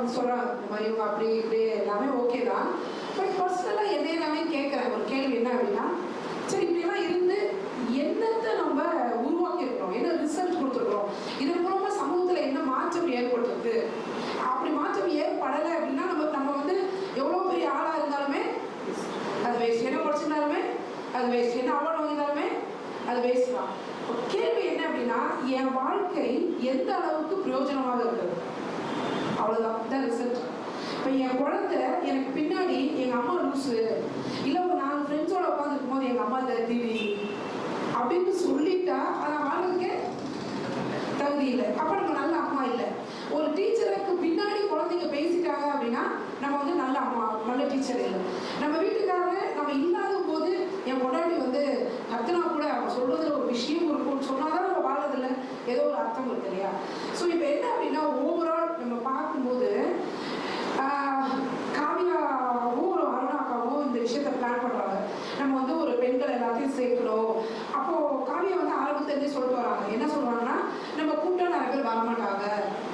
வந்து சொல்கிறாங்க இந்த மாதிரி இவங்க அப்படி இப்படி எல்லாமே ஓகே தான். பட் பர்சனலாக என்னையே நானே கேட்குறேன் ஒரு கேள்வி என்ன அப்படின்னா, சரி இப்படிலாம் இருந்து என்னத்தை நம்ம உருவாக்கியிருக்கிறோம், என்ன ரிசல்ட் கொடுத்துருக்குறோம், இதன் மூலமாக சமூகத்தில் என்ன மாற்றம் ஏற்படுறது? அப்படி மாற்றம் ஏற்படலை அப்படின்னா நம்ம வந்து எவ்வளோ பெரிய ஆளாக இருந்தாலுமே அது வேஸ்ட், என்ன படிச்சிருந்தாலுமே அது வேஸ்ட், என்ன அவார்டு வாங்கியிருந்தாலுமே அது வேஸ்ட் தான். கேள்வி என்ன அப்படின்னா, என் வாழ்க்கை எந்த அளவுக்கு பிரயோஜனமாக இருக்குது, அவ்வளோதான், இதான் ரிசல்ட். இப்போ என் குழந்தை எனக்கு பின்னாடி எங்கள் அம்மா லூஸு, இல்லை ஒரு 4 ஃப்ரெண்ட்ஸோட உட்காந்துருக்கும் போது எங்கள் அம்மா தீடி அப்படின்னு சொல்லிட்டா அதை வாழ்க்கை தகுதி இல்லை, அப்போ நம்ம நல்ல அம்மா இல்லை. ஒரு டீச்சருக்கு பின்னாடி குழந்தைங்க பேசிட்டாங்க அப்படின்னா நம்ம வந்து நல்ல அம்மா, நல்ல டீச்சர் இல்லை. நம்ம வீட்டுக்காரர் நம்ம இல்லாத போது என் பொண்டாட்டி வந்து கத்துனா கூட அவங்க சொல்றதுல ஒரு விஷயம் இருக்கும்னு சொன்னாதான் நம்ம வாழறதில்ல, ஏதோ ஒரு அர்த்தம் இருக்கு இல்லையா? ஸோ இப்போ என்ன அப்படின்னா, ஓவரால் நம்ம பார்க்கும்போது காவியாவும் அருணாக்காவும் இந்த விஷயத்த பிளான் பண்ணுறாங்க. நம்ம வந்து ஒரு பெண்கள் எல்லாத்தையும் சேர்க்கணும். அப்போது காவியா வந்து ஆரம்பத்துலேருந்தே சொல்லிட்டு வராங்க. என்ன சொல்கிறாங்கன்னா, நம்ம கூப்பிட்டா நிறைய பேர் வரமாட்டாங்க.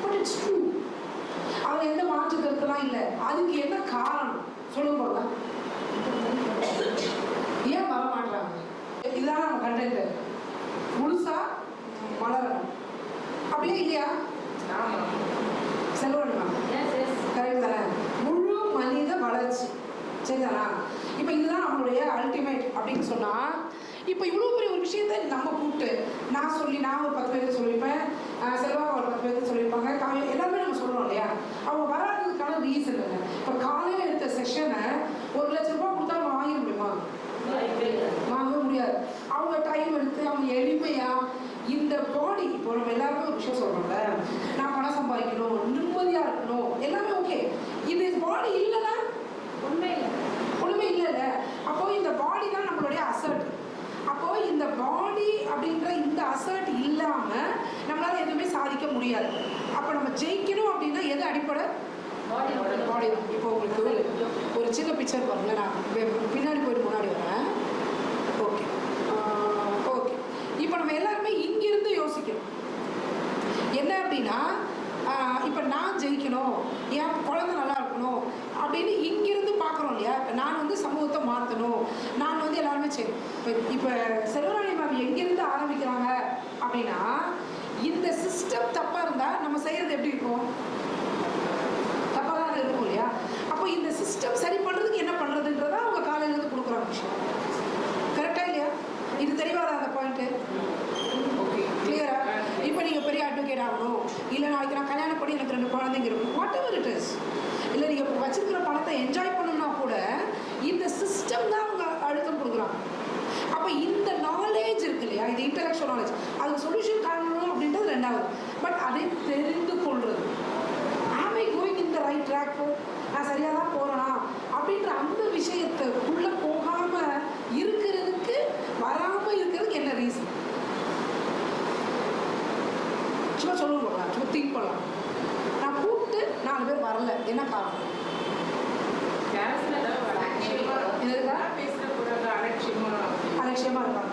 பட் இட்ஸ் ட்ரூ, அதில் எந்த மாற்று கருத்துலாம் இல்லை. அதுக்கு என்ன காரணம் சொல்லுங்க போகலாம், ஏன் வரமாட்டாங்க? இதுதான் நம்ம கண்டென்ட் முழுசா வளரணும் அப்படியே இல்லையா? செல்வணுமா? கரெக்ட் தானே? முழு மனித வளர்ச்சி, சரிதானா? இப்போ இதுதான் நம்மளுடைய அல்டிமேட் அப்படின்னு சொன்னால், இப்போ இவ்வளோ பெரிய ஒரு விஷயத்த நம்ம கூப்பிட்டு நான் ஒரு 10 பேருக்கு சொல்லியிருப்பேன், செல்வா ஒரு 10 பேருக்கு சொல்லியிருப்பாங்க, காவியம் எல்லாருமே நம்ம சொல்கிறோம் இல்லையா? அவங்க வராததுக்கான ரீசன் இல்லை. இப்போ காலையில் எடுத்த செஷனை 1 லட்ச ரூபா கொடுத்தா நம்ம வாங்கிட முடியுமா? வாங்க முடியாது. அவங்க டைம் எடுத்து அவங்க எளிமையாக இந்த பாடி, இப்போ நம்ம எல்லாருமே ஒரு விஷயம் சொல்கிறோம்ல, நான் பணம் சம்பாதிக்கணும், நிம்மதியாக இருக்கணும், எல்லாமே ஓகே. இது பாடி இல்லைன்னா ஒன்றுமே இல்லைல்ல. அப்போது இந்த பாடி தான் நம்மளுடைய அசர்ட். அப்போது இந்த பாடி அப்படின்ற இந்த அசர்ட் இல்லாமல் நம்மளால் எதுவுமே சாதிக்க முடியாது. அப்போ நம்ம ஜெயிக்கணும் அப்படின்னா எது அடிப்படை? பாடி தான். இப்போ உங்களுக்கு ஒரு சின்ன பிக்சர் பாருங்களேன், நான் பின்னாடி போயிட்டு முன்னாடி வரேன். Okay okay. இப்போ நம்ம எல்லாருமே இங்கிருந்து யோசிக்கணும் என்ன அப்படின்னா, இப்போ நான் ஜெயிக்கணும், என் குழந்தை நல்லா இருக்கணும் அப்படின்னு இங்கிருந்து பார்க்குறோம் இல்லையா? இப்போ நான் வந்து சமூகத்தை மாற்றணும், நான் வந்து எல்லாருமே செய்யணும். இப்போ செல்வராணி மேம் எங்கிருந்து ஆரம்பிக்கிறாங்க அப்படின்னா, இந்த சிஸ்டம் தப்பாக இருந்தால் நம்ம செய்கிறது எப்படி இருக்கும்? தப்பாக தான் இருக்கும் இல்லையா? அப்போ இந்த சிஸ்டம் சரி பண்ணுறதுக்கு என்ன பண்ணுறதுன்றதா அவங்க காலையிலேருந்து கொடுக்குற விஷயம். கரெக்டாக இல்லையா? இது தெளிவாதா அந்த பாயிண்ட்டு? ஓகே, கிளியரா? இப்போ நீங்கள் பெரிய அட்வொகேட் ஆகணும், இல்லை நாளைக்கு நான் கல்யாணம் பண்ணி எனக்கு 2 குழந்தைங்க இருக்கும், வாட் எவர் இட் இஸ், இல்லை நீங்கள் வச்சிருக்கிற பணத்தை என்ஜாய் பண்ணணும்னா கூட இந்த சிஸ்டம் தான் அவங்க அழுத்தம் கொடுக்குறாங்க. அப்போ இந்த நாலேஜ் இருக்கு இல்லையா, இது இன்டலெக்சுவல் நாலேஜ், அதுக்கு சொல்யூஷன் காணணும் அப்படின்றது 2வது. பட் அதை தெரிந்து கொள்வது, am I going in the right track, நான் சரியாக தான் போகிறேனா அப்படின்ற அந்த விஷயத்துக்குள்ளே போகாமல் இருக்கிறதுக்கு, வராமல் இருக்கிறதுக்கு என்ன ரீசன்? சும்மா சொல்லுங்க, சும்மா திங்க் பண்ணலாம். நான் கூப்பிட்டு 4 பேர் வரல, என்ன காரணம்? அலட்சியமாக இருப்பாங்க.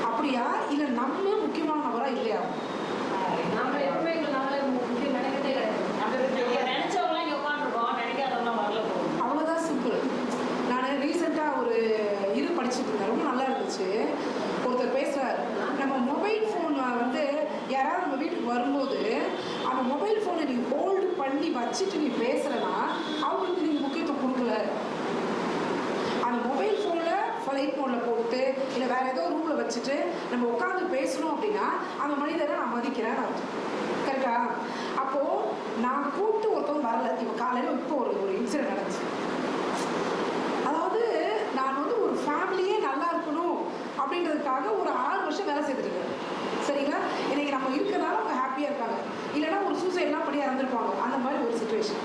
அப்படியா? இல்லை நம்ம முக்கியமான நபரா இல்லையா? அவ்வளோதான், சிம்பிள். நான் ரீசெண்டாக ஒரு இது படிச்சுட்டு இருந்தேன், ரொம்ப நல்லா இருந்துச்சு. ஒருத்தர் பேசுகிறார், நம்ம மொபைல் ஃபோன் வந்து யாராவது நம்ம வீட்டுக்கு வரும்போது அந்த மொபைல் ஃபோனை நீங்கள் ஹோல்டு பண்ணி வச்சுட்டு நீ பேசுகிறனா அவங்களுக்கு நீங்கள் முக்கியத்துவம் கொடுக்கல. அந்த மொபைல் ஃபோனில் ஃப்ளைட் மோடில் போட்டு இல்லை வேறு ஏதோ ரூமில் வச்சுட்டு நம்ம உட்காந்து பேசணும் அப்படின்னா அந்த மனிதரை நான் மதிக்கிறேன் அர்த்தம். கரெக்டா? அப்போது நான் கூப்பிட்டு ஒருத்தவங்க வரல. இப்போ காலையில் இப்போ ஒரு இன்சிடென்ட் நடந்துச்சு. அதாவது நான் வந்து ஒரு ஃபேமிலியே நல்லா இருக்கணும் அப்படின்றதுக்காக ஒரு 6 வருஷம் வேலை செய்துருக்கேன். சரிங்களா? இன்றைக்கி நம்ம இருக்கிறனால அவங்க ஹாப்பியாக இருக்காங்க, இல்லைனா ஒரு சூசைட்லாம் பண்ணி இறந்துருப்பாங்க. அந்த மாதிரி ஒரு சுச்சுவேஷன்.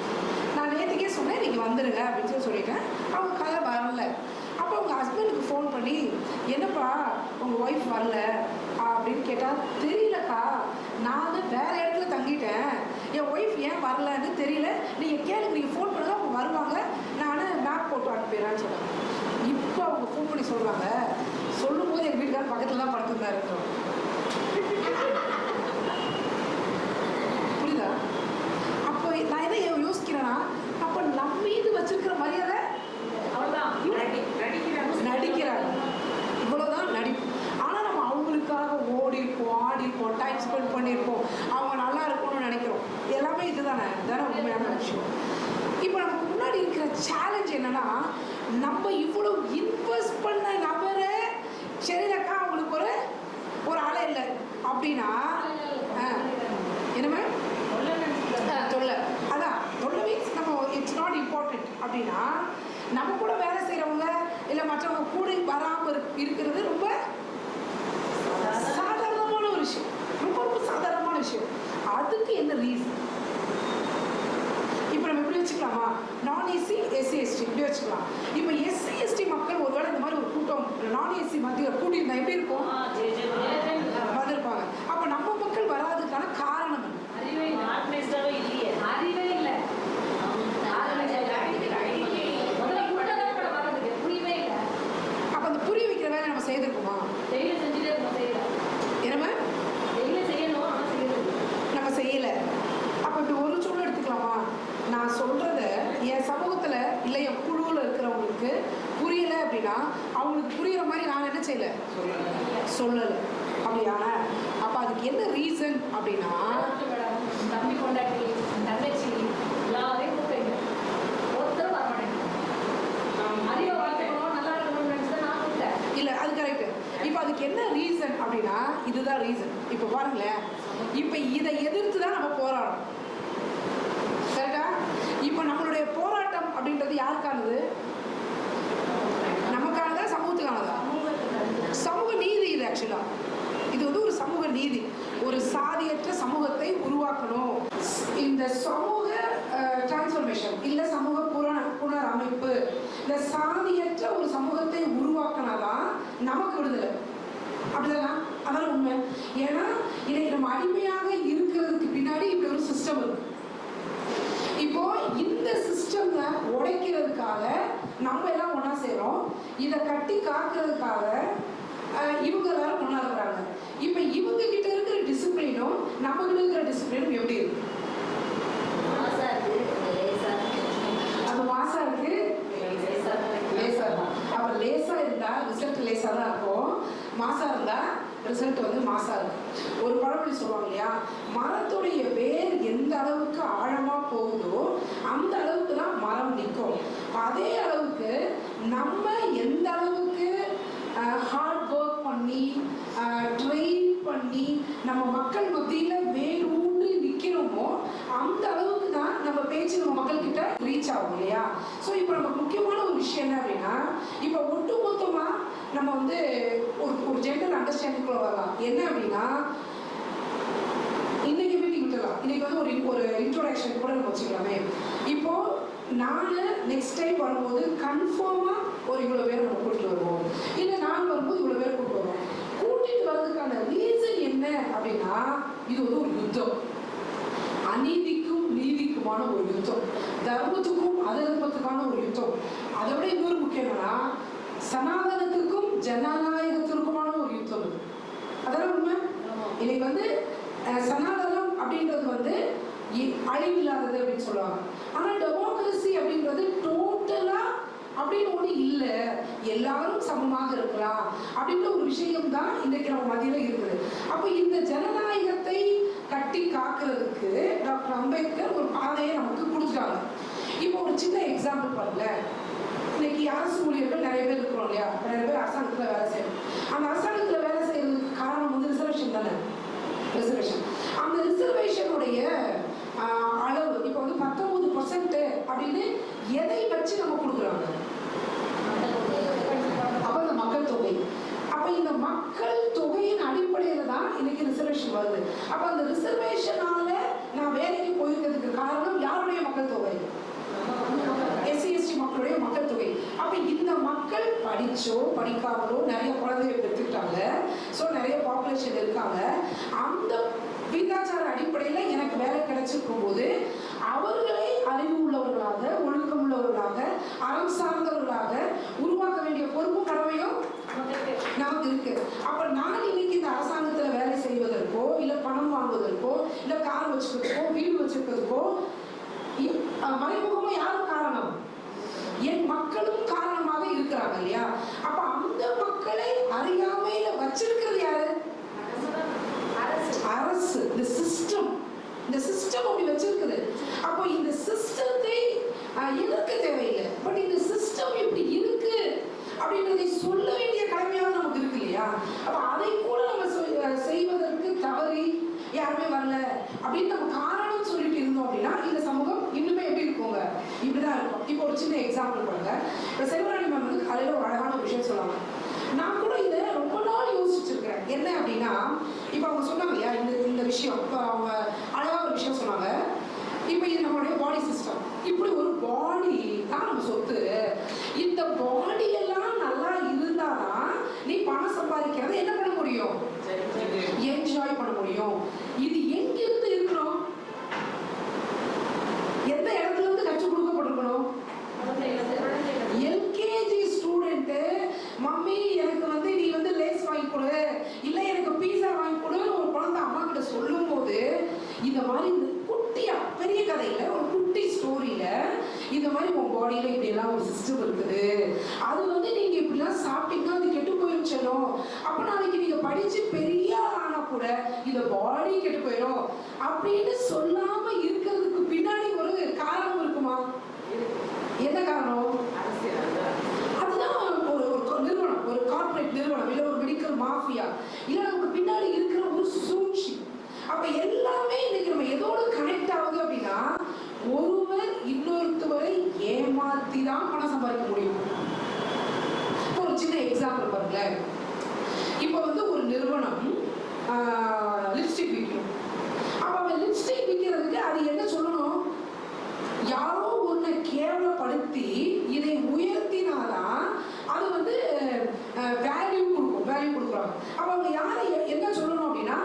நான் நேற்றுக்கே சொன்னேன் நீங்கள் வந்துடுங்க அப்படின்னு சொல்லிட்டேன். அவங்க கதை வரல. அப்போ அவங்க ஹஸ்பண்டுக்கு ஃபோன் பண்ணி, என்னப்பா உங்கள் ஒய்ஃப் வரல அப்படின்னு கேட்டால், தெரியலக்கா, நான் வேறு இடத்துல தங்கிட்டேன், என் ஒய்ஃப் ஏன் வரலன்னு தெரியல, நீங்கள் கேளுங்க, நீங்கள் ஃபோன் பண்ணுங்க, அவங்க வருவாங்க, நான் மேப் போட்டு அனுப்பிடுறேன்னு சொன்னேன். இப்போ அவங்க ஃபோன் பண்ணி சொல்கிறாங்க, சொல்லும் போது எங்கள் வீட்டுக்காரர் பக்கத்தில் தான் படுத்துதான் இருக்கிறோம். புரியுதா? அப்போ நான் எதை யோசிக்கிறேன்னா, அப்போ நம்ம மீது வச்சிருக்கிற மரியாதை நடிக்கிறாங்க, இவ்வளோதான் நடிப்பு. ஆனால் நம்ம அவங்களுக்காக ஓடிருப்போம், ஆடிருப்போம், டைம் ஸ்பெண்ட் பண்ணியிருப்போம், அவங்க நல்லா இருக்கணும்னு நினைக்கிறோம். எல்லாமே இதுதானே உண்மையான விஷயம். இப்போ நமக்கு முன்னாடி இருக்கிற சேலஞ்ச் என்னன்னா, நம்ம இவ்வளோ இன்வெஸ்ட் பண்ண நபரை சரினாக்கா அவங்களுக்கு ஒரு ஆளே இல்லை அப்படின்னா என்னமே தொல்லை. அதான் தொல்லை மீன்ஸ் நம்ம இட்ஸ் நாட் இம்பார்ட்டன்ட் அப்படின்னா, நம்ம கூட வேலை செய்கிறவங்க இல்லை மற்றவங்க கூட வராமல் இருக்கிறது ரொம்ப சாதாரணமான ஒரு விஷயம், ரொம்ப சாதாரணமான விஷயம். அதுக்கு என்ன ரீசன்? இப்போ நம்ம இப்படி வச்சுக்கலாமா, நான் ஏசி எஸ்சி எஸ்டி இப்படி வச்சுக்கலாம். இப்போ எஸ்சி எஸ்டி மக்கள் ஒருவேளை இந்த மாதிரி ஒரு கூட்டம் நான் ஏசி மத்திய கூட்டியிருந்தா எப்படி இருக்கும்? வந்திருப்பாங்க. அப்போ நம்ம மக்கள் வராதுக்கான காரணம் அப்போ அந்த புரிய வைக்கிற வேலை நம்ம செய்திருக்கோமா? நம்ம செய்யலை. அப்போ இப்படி ஒரு சூழல் எடுத்துக்கலாமா, நான் சொல்கிறத என் சமூகத்தில் இல்லை என் குழுவில் இருக்கிறவங்களுக்கு புரியலை அப்படின்னா அவங்களுக்கு புரிகிற மாதிரி நான் என்ன செய்யலை, சொல்லலை. அப்படியா? அப்போ அதுக்கு என்ன ரீசன் அப்படின்னா, தம்பி கொண்டாட்டி தங்கச்சி எல்லாரையும் கூப்பிடுங்க, ஒருத்தர் வர மாட்டேங்க. அறிவை வளர்க்கணும், நல்லா இருக்கணும்னு நினச்சிதான் நான் கூப்பிட்டேன். இல்லை, அது கரெக்டு. இப்போ அதுக்கு என்ன ரீசன் அப்படின்னா, இதுதான் ரீசன். இப்போ பாருங்களேன், இப்போ இதை எதிர்த்து தான் நம்ம போராடணும். கரெக்டா? இப்போ நம்மளுடைய போராட்டம் அப்படின்றது யாருக்கானது? நமக்கானதா, சமூகத்துக்கானதா? சமூக நீதி. இது ஆக்சுவலாக இது வந்து ஒரு சமூக நீதி. ஒரு சாதியற்ற சமூகத்தை உருவாக்கணும். இந்த சமூக டிரான்ஸ்ஃபர்மேஷன் இல்லை சமூக புனரமைப்பு, இந்த சாதியற்ற ஒரு சமூகத்தை உருவாக்கினாதான் நமக்கு விடுதலை. அப்படிதானா? அதான் உண்மை. ஏன்னா இன்னைக்கு நம்ம அடிமையாக இருக்கிறதுக்கு பின்னாடி இப்படி ஒரு சிஸ்டம் இருக்கு. இப்போ இந்த சிஸ்டம் உடைக்கிறதுக்காக நம்ம எல்லாம் ஒன்றா செய்கிறோம். இதை கட்டி காக்கிறதுக்காக இவங்க எல்லாரும் ஒன்றா இருக்கிறாங்க. இப்போ இவங்க கிட்ட இருக்கிற டிசிப்ளினும் நம்ம கிட்ட இருக்கிற டிசிப்ளினும் எப்படி இருக்கு? அது மாசா இருக்கு, லேசா தான். அப்போ லேசா இருந்தா ரிசல்ட் லேசா தான் இருக்கும், மாசா இருந்தா ரிசல்ட் வந்து மாசா இருக்கும். ஒரு பழமொழி சொல்லுவாங்க இல்லையா, மரத்துடைய வேர் எந்த அளவுக்கு ஆழமா போகுதோ அந்த அளவுக்கு தான் மரம் நிற்கும். அதே அளவுக்கு நம்ம எந்த அளவுக்கு ஹார்ட் ஒர்க் பண்ணி ட்ரெயின் பண்ணி நம்ம மக்கள் மத்தியில் வேர் ஊன்றி நிற்கிறோமோ அந்த அளவுக்கு தான் நம்ம பேச்சு நம்ம மக்கள்கிட்ட ரீச் ஆகும் இல்லையா? ஸோ இப்போ நமக்கு முக்கியமான ஒரு விஷயம் என்ன அப்படின்னா, இப்போ ஒட்டுமொத்தமாக நம்ம வந்து ஒரு ஜெண்டர் அண்டர்ஸ்டாண்டிங்குள்ள வரலாம். என்ன அப்படின்னா, இன்னைக்கு மீட்டிங் விட்டுலாம், இன்னைக்கு வந்து ஒரு இன்ட்ரோடக்ஷன் கூட நம்ம வச்சுக்கலாமே. இப்போ நான் நெக்ஸ்ட் டைம் வரும்போது கன்ஃபார்மாக ஒரு இவ்வளோ பேர் நம்ம கூட்டிட்டு வருவோம், இல்லை நான் வரும்போது இவ்வளோ பேர் கூப்பிட்டு வருவோம். கூட்டிட்டு வர்றதுக்கான ரீசன் என்ன அப்படின்னா, இது வந்து ஒரு யுத்தம், அநீதிக்கும் நீதிக்குமான ஒரு யுத்தம், தர்மத்துக்கும் அதர்மத்துக்கான ஒரு யுத்தம். அதை விட இன்னொரு முக்கியம் என்னன்னா, சனாதனத்துக்கும் ஜனநாயகத்திற்குமான ஒரு யுத்தம். அதெல்லாம் உண்மை. இன்னைக்கு வந்து சனாதனம் அப்படின்றது வந்து அழிவில்லாதது அப்படின்னு சொல்லுவாங்க. ஆனால் டெமோக்ரஸி அப்படின்றது டோட்டலா அப்படின்னு ஒன்று இல்லை, எல்லாரும் சமமாக இருக்கலாம் அப்படின்ற ஒரு விஷயம் தான் இன்றைக்கு நம்ம மத்தியில் இருக்குது. அப்போ இந்த ஜனநாயகத்தை கட்டி காக்கிறதுக்கு டாக்டர் அம்பேத்கர் ஒரு பாதையை நமக்கு கொடுத்துட்டாங்க. இப்போ ஒரு சின்ன எக்ஸாம்பிள் பாருங்க. இன்னைக்கு அரசு ஊழியர்கள் நிறைய பேர் இருக்கிறோம் இல்லையா, நிறைய பேர் அரசாங்கத்தில் வேலை செய்யணும். அந்த அரசாங்கத்தில் வேலை செய்யறதுக்கு காரணம் வந்து ரிசர்வேஷன் தானே. ரிசர்வேஷன், அந்த ரிசர்வேஷனுடைய அளவு இப்போ வந்து 19% அப்படின்னு எதை வச்சு நம்ம கொடுக்குறாங்க? அப்போ இந்த மக்கள் தொகை. அப்போ இந்த மக்கள் தொகையின் அடிப்படையில் தான் இன்னைக்கு ரிசர்வேஷன் வருது. அப்போ அந்த ரிசர்வேஷனால நான் வேலைக்கு போயிருக்கிறதுக்கு காரணம் யாருடைய மக்கள் தொகை? எஸ்சி எஸ்டி மக்களுடைய மக்கள் தொகை. அப்போ இந்த மக்கள் படிச்சோ படிக்காமலோ நிறைய குழந்தைகள் பெற்றுக்கிட்டாங்க. ஸோ நிறைய பாப்புலேஷன் இருக்காங்க. அந்த விகிதாச்சார அடிப்படையில் எனக்கு வேலை கிடைச்சிருக்கும் போது அவர்களை அறிவு உள்ளவர்களாக, ஒழுக்கம் உள்ளவர்களாக, அறம் சார்ந்தவர்களாக உருவாக்க வேண்டிய பொறுப்பும் கடமையும் நான் பணம் வாங்குவதற்கோ, இல்லை கார் வச்சுக்கிறதுக்கோ, வீடு வச்சுக்கிறதுக்கோ மறைமுகமா யாரும் காரணம்? என் மக்களும் காரணமாக இருக்கிறாங்க இல்லையா? அப்ப அந்த மக்களை அறியாமையில வச்சிருக்கிறது யாரு? அரசு. இந்த சிஸ்டம் அப்படி வச்சிருக்குது. அப்போ இந்த சிஸ்டத்தை எதிர்க்க தேவையில்லை. பட் இந்த சிஸ்டம் இப்படி இருக்கு அப்படின்றதை சொல்ல வேண்டிய கடமையாக நமக்கு இருக்கு இல்லையா? அப்ப அதை கூட நம்ம செய்வதற்கு தவறி யாருமே வரல அப்படின்னு நம்ம காரணம் சொல்லிட்டு இருந்தோம் அப்படின்னா இந்த சமூகம் இன்னுமே எப்படி இருக்குங்க? இப்படிதான் இருக்கும். இப்போ ஒரு சின்ன எக்ஸாம்பிள் பாருங்க. இப்போ செல்வராணி மேம் வந்து காலையில் ஒரு அழகான ஒரு விஷயம் சொல்லுவாங்க. நான் கூட இதை ரொம்ப நாள் யோசிச்சிருக்கிறேன். என்ன அப்படின்னா, இப்போ அவங்க சொன்னாங்க இல்லையா இந்த விஷயம். இப்போ அவங்க அழகாக ஒரு விஷயம் சொன்னாங்க. இப்போ இது நம்மளுடைய பாடி சிஸ்டம். இப்படி ஒரு பாடி தான் நம்ம சொத்து. இந்த பாடி எல்லாம் நல்லா இருந்தாதான் நீ பணம் சம்பாதிக்கிறது என்ன பண்ண முடியும்? என்ஜாய் பண்ண முடியும். இது எங்கிருந்து இருக்கணும்? எந்த இடத்துல இருந்து கற்றுக் கொடுக்கப்பட்டிருக்கணும்? எல்கேஜி ஸ்டூடெண்ட் மம்மி எனக்கு வந்து நீ வந்து லேஸ் வாங்கி கொடு, இல்லை எனக்கு பீஸா வாங்கி கொடுன்னு ஒரு குழந்தை அம்மா கிட்ட சொல்லும் போது இந்த மாதிரி இந்த குட்டியா பெரிய கதையில ஒரு குட்டி ஸ்டோரியில இந்த மாதிரி உன் பாடியில இப்படி எல்லாம் ஒரு சிஸ்டம் இருக்குது, அது வந்து நீங்க இப்படிலாம் சாப்பிட்டீங்கன்னா அது கெட்டு போயிருச்சனும், அப்ப நாளைக்கு நீங்க படிச்சு பெரிய ஆனா கூட இந்த பாடி கெட்டு போயிடும் அப்படின்னு சொல்லாம இருக்கிறதுக்கு பின்னாடி ஒரு காரணம் இருக்குமா? என்ன காரணம்? அதுதான் ஒரு நிறுவனம், ஒரு கார்ப்பரேட் நிறுவனம், இல்லை ஒரு மெடிக்கல் மாஃபியா, இல்லை நமக்கு பின்னாடி இருக்கிற ஒரு சூழ்ச்சி. அப்ப எல்லாமே இன்னைக்கு நம்ம எதோடு கனெக்ட் ஆகுது அப்படின்னா, ஒருவர் இன்னொருத்தவரை ஏமாத்தி தான் பணம் சம்பாதிக்க முடியும். ஒரு சின்ன எக்ஸாம்பிள் பாருங்க. இப்போ வந்து ஒரு நிறுவனம் லிப்ஸ்டிக் விற்கணும். அப்ப அவன் லிப்ஸ்டிக் விற்கிறதுக்கு அது என்ன சொல்லணும்? யாரோ ஒன்றை கேவலப்படுத்தி இதை உயர்த்தினாதான் அது வந்து வேல்யூ கொடுக்குறாங்க. அப்ப அவங்க யாரை என்ன சொல்லணும் அப்படின்னா,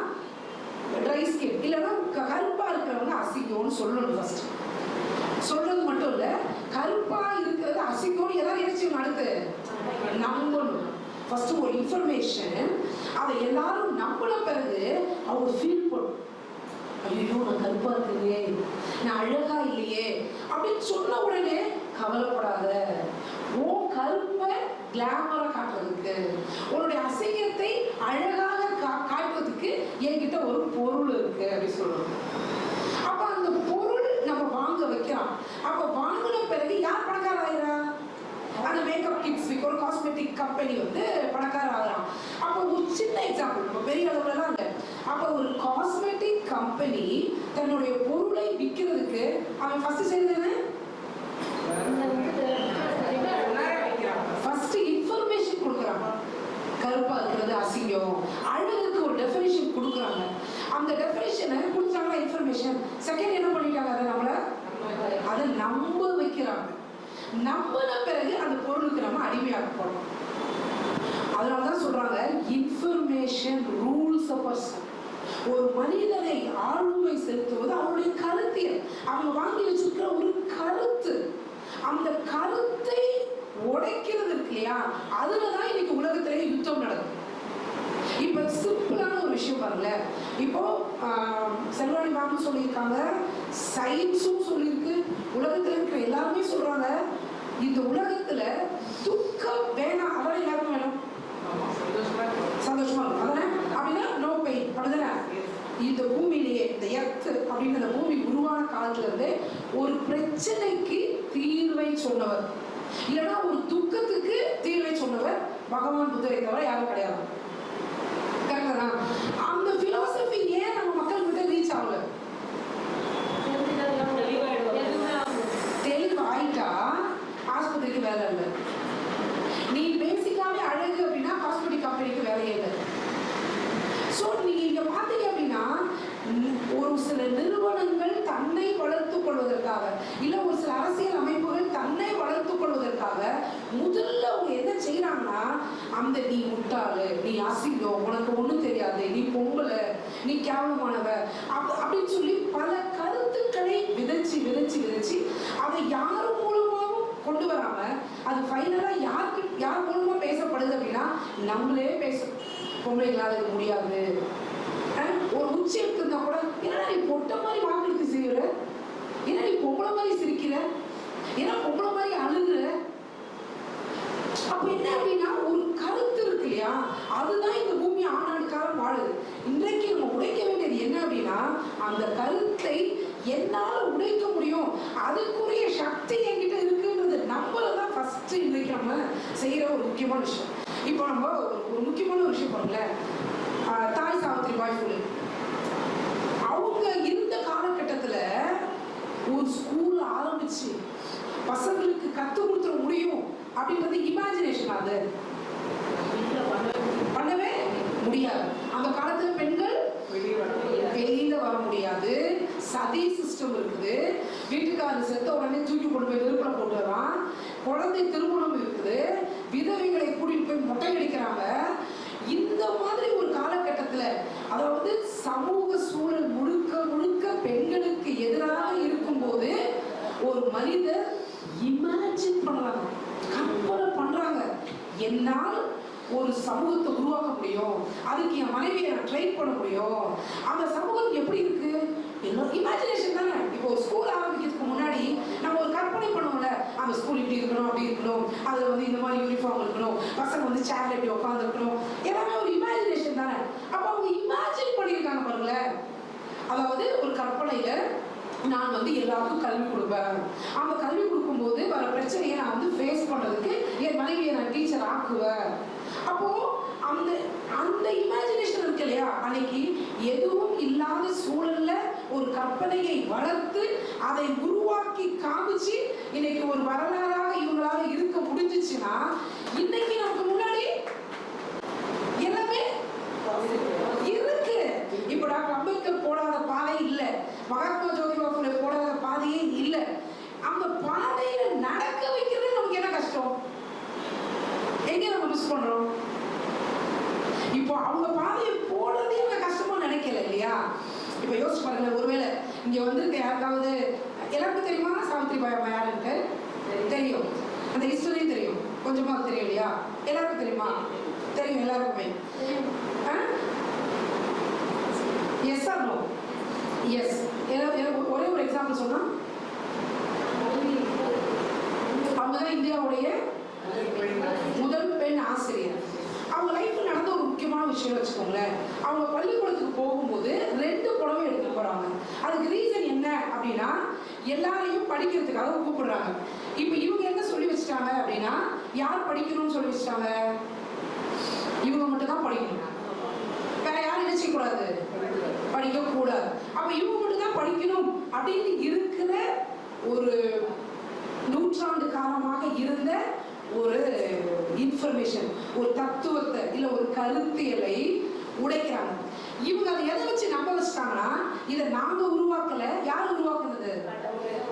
ட்ரை ஸ்கின் இல்லைன்னா கருப்பா இருக்கிறவங்க அசிங்கம்னு சொல்லணும். ஃபர்ஸ்ட் சொல்றது மட்டும் இல்ல, கருப்பா இருக்கிறது அசிங்கம்னு எல்லாரும் என்ன செய்யணும்? அடுத்து நம்பணும். ஃபர்ஸ்ட் ஒரு இன்ஃபர்மேஷன் அதை எல்லாரும் நம்பின பிறகு அவங்க ஃபீல் பண்ணும், ஐயோ நான் கருப்பா இருக்குல்லையே, நான் அழகா இல்லையே அப்படின்னு சொன்ன உடனே கவலைப்படாத, உன் கருப்பை கிளாமரா காட்டுறதுக்கு, உன்னுடைய அசிங்கத்தை அழகாக காட்டுறதுக்கு என்கிட்ட ஒரு பொருள் இருக்கு அப்படின்னு சொல்லணும். அப்ப அந்த பொருள் நம்ம வாங்க வைக்கிறோம். அப்ப வாங்கின பிறகு யார் பணக்கார ஆகிறா? அந்த மேக்கப் கிட்ஸ் ஒரு காஸ்மெட்டிக் கம்பெனி வந்து பணக்கார ஆகிறான். அப்போ ஒரு சின்ன எக்ஸாம்பிள், நம்ம பெரிய அளவுலலாம் இல்லை. அப்போ ஒரு காஸ்மெட்டிக் கம்பெனி தன்னுடைய பொருளை விற்கிறதுக்கு அவன் ஃபர்ஸ்ட் செய்யறது ஃபர்ஸ்ட் இன்ஃபர்மேஷன் கொடுக்குறாங்க. கருப்பா இருக்கிறது அசிங்கம், அழகுக்கு ஒரு டெஃபினிஷன் கொடுக்குறாங்க. அந்த டெஃபினிஷனை கொடுத்தாங்களா இன்ஃபர்மேஷன், செகண்ட் என்ன பண்ணிட்டாங்க? அதை அதை நம்ப வைக்கிறாங்க. நம்பின பிறகு அந்த பொருளுக்கு நம்ம அடிமையாக போறோம். அதனாலதான் சொல்றாங்க இன்ஃபர்மேஷன் ரூல்ஸ் அ பர்சன். ஒரு மனிதனை ஆளுமை செலுத்துவது அவருடைய கருத்தியல். அவங்க வாங்கி வச்சிருக்கிற ஒரு கருத்து, அந்த கருத்தை உடைக்கிறது இருக்கு இல்லையா? அதுலதான் இன்னைக்கு உலகத்திலேயே யுத்தம் நடக்கும். இப்ப சிம்பிளான ஒரு விஷயம் பாருங்களேன். இப்போ செல்வாணி மேம் சொல்லியிருக்காங்க, சயின்ஸும் சொல்லியிருக்கு, உலகத்துல இருக்கிற எல்லாருமே சொல்றாங்க, இந்த உலகத்துல துக்கம் வேணாம், அதான் எல்லாருக்கும் வேணும், சந்தோஷமா இருக்கும் அதானே, அப்படின்னா நோ பெயின் அப்படிதானே. இந்த பூமியிலேயே இந்த எர்த் அப்படிங்கிற பூமி உருவான காலத்துல இருந்து ஒரு பிரச்சனைக்கு தீர்வை சொன்னவர், இல்லைன்னா ஒரு துக்கத்துக்கு தீர்வை சொன்னவர் பகவான் புத்தரை தவிர யாரும் கிடையாது. அந்த பிலாசபி ஏன் நம்ம மக்கள் கிட்ட ரீச் ஆகல? தெளிவு ஆயிட்டா ஆஸ்பத்திரிக்கு வேலை இல்லை. நீ பேசிக்காவே அழகு அப்படின்னா காஸ்மெட்டிக் கம்பெனிக்கு வேலையே இல்லை. ஸோ நீங்க இங்க பாத்தீங்க அப்படின்னா ஒரு சில நிறுவனங்கள் தன்னை வளர்த்துக் கொள்வதற்காக, இல்ல ஒரு சில அரசியல் அமைப்புகள் தன்னை வளர்த்துக் கொள்வதற்காக முதல்ல அவங்க என்ன செய்யறாங்கன்னா, அந்த நீ முட்டாளு, நீ அசிங்கம், உனக்கு ஒண்ணும் தெரியாது, நீ பொம்பளை, நீ கேவலமானவ அப்படின்னு சொல்லி பல கருத்துக்களை விதைச்சு விதைச்சு விதைச்சு அதை யார் மூலமாகவும் கொண்டு வராம அது ஃபைனலா யார் மூலமா பேசப்படுது அப்படின்னா நம்மளே பேச, பொம்பளைகளால இது முடியாது, ஒரு உச்சி எடுத்திருந்தா கூட ஏன்னா நீ பொட்ட மாதிரி வாக்கு செய்யற, ஏன்னா நீ பொம்பளை மாதிரி சிரிக்கிற, ஏன்னா பொம்பளை மாதிரி அழுகுற. அப்ப என்ன அப்படின்னா ஒரு கருத்து இருக்கு இல்லையா, அதுதான் இந்த பூமி ஆண்டாண்டு காலம் வாழுது. இன்றைக்கு நம்ம உடைக்க வேண்டியது என்ன அப்படின்னா, அந்த கருத்தை என்னால உடைக்க முடியும், அதுக்குரிய சக்தி என்கிட்ட இருக்குன்றது நம்பதான் ஃபர்ஸ்ட் இன்றைக்கு நம்ம செய்யற ஒரு முக்கியமான விஷயம். இப்போ நம்ம ஒரு முக்கியமான ஒரு விஷயம் பாருங்களேன், தாய் சாவித்திரிபாய் ஃபுலே அவங்க இருந்த காலகட்டத்துல ஒரு ஸ்கூல் ஆரம்பிச்சு பசங்களுக்கு கத்து கொடுத்துட முடியும் அப்படின்றது இமேஜினேஷன். அது பண்ணவே முடியாது. அந்த காலத்துல பெண்கள் வெளியில வர முடியாது, சதி சிஸ்டம் இருக்குது, வீட்டுக்காரர் செத்த உடனே தூக்கி கொண்டு போய் நெருப்புல போட்டுறான், குழந்தை திருமணம் இருக்குது, விதவைகளை கூட்டிட்டு போய் மொட்டை அடிக்கிறாங்க. இந்த மாதிரி ஒரு காலகட்டத்துல, அதாவது சமூக சூழல் முழுக்க முழுக்க பெண்களுக்கு எதிராக இருக்கும்போது ஒரு மனிதர் இமேஜின் பண்றாங்க, கற்பனை பண்றாங்க, என்னால் ஒரு சமூகத்தை உருவாக்க முடியும், அதுக்கு என் மனைவியை நான் ட்ரெயின் பண்ண முடியும். அந்த சமூகம் எப்படி இருக்கு, எல்லாம் இமேஜினேஷன் தானே. இப்போ ஒரு ஸ்கூல் ஆரம்பிக்கிறதுக்கு முன்னாடி நம்ம ஒரு கற்பனை பண்ணுவோம்ல, அந்த ஸ்கூல் இப்படி இருக்கணும், அப்படி இருக்கணும், அதுல வந்து இந்த மாதிரி யூனிஃபார்ம் இருக்கணும், பசங்க வந்து சேர்ல இப்படி உட்காந்து இருக்கணும், எல்லாமே ஒரு இமேஜினேஷன் தானே. அப்ப அவங்க இமேஜின் பண்ணியிருக்காங்க பாருங்களேன். அதாவது ஒரு கற்பனையில நான் வந்து எல்லாருக்கும் கல்வி கொடுப்பேன், அந்த கல்வி கொடுக்கும்போது வர பிரச்சனையை நான் வந்து ஃபேஸ் பண்றதுக்கு என் மனைவியை நான் டீச்சர் ஆக்குவேன். அப்போ அந்த அந்த இமேஜினேஷன் இருக்கு இல்லையா, அன்னைக்கு எதுவும் இல்லாத சூழல்ல ஒரு கற்பனையை வளர்த்து அதை உருவாக்கி காமிச்சு இன்னைக்கு ஒரு வரலாறாக இவங்களால இருக்க முடிஞ்சிச்சுன்னா, இன்னைக்கு நமக்கு முன்னாடி எல்லாமே இருக்கு. இப்ப டாக்டர் அம்பேத்கர் போடாத பாதை இல்ல, மகாத்மா ஜோதிபா ஃபுலே போடாத பாதையே இல்ல. அந்த பாதையில நடக்க வைக்கிறது நமக்கு என்ன கஷ்டம், எங்க நம்ம மிஸ் பண்றோம். இப்போ அவங்க பாதையை போடுறதே அவங்க கஷ்டமா நினைக்கல இல்லையா. இப்ப யோசிச்சு பாருங்க, ஒருவேளை இங்க வந்திருக்க யாருக்காவது எல்லாருக்கும் தெரியுமா சாவித்திரிபாய் அம்மா யாருன்ட்டு தெரியும், அந்த ஹிஸ்டரியும் தெரியும், கொஞ்சமா தெரியும் இல்லையா, எல்லாருக்கும் தெரியுமா, தெரியும் எல்லாருக்குமே. Yes or no? எஸ். ஒரே ஒரு எக்ஸாம்பிள் சொன்னா, அவங்கதான் இந்தியாவுடைய முதல் பெண் ஆசிரியர். அவங்க லைஃப்ல நடந்த ஒரு முக்கியமான விஷயம் வச்சுக்கோங்களேன். அவங்க பள்ளிக்கூடத்துக்கு போகும்போது 2 புடவை எடுத்து போறாங்க. அதுக்கு ரீசன் என்ன அப்படின்னா, எல்லாரையும் படிக்கிறதுக்காக கூப்பிடுறாங்க. இப்ப இவங்க என்ன சொல்லி வச்சுட்டாங்க அப்படின்னா, யார் படிக்கணும்னு சொல்லி வச்சுட்டாங்க, இவங்க மட்டும் தான் படிக்கணும், வேற யாரும் நினைச்ச கூடாது, படிக்க கூடாது. அப்ப இவங்க மட்டும் தான் படிக்கணும் அப்படின்னு இருக்கிற ஒரு நூற்றாண்டு காலமாக இருந்த ஒரு இன்ஃபர்மேஷன், ஒரு தத்துவத்தை இல்ல ஒரு கருத்தியலை உடைக்கிறாங்க. இவங்க அதை எதை வச்சு நம்ப வச்சுட்டாங்கன்னா, இதை நாங்க உருவாக்கல, யார் உருவாக்குனது,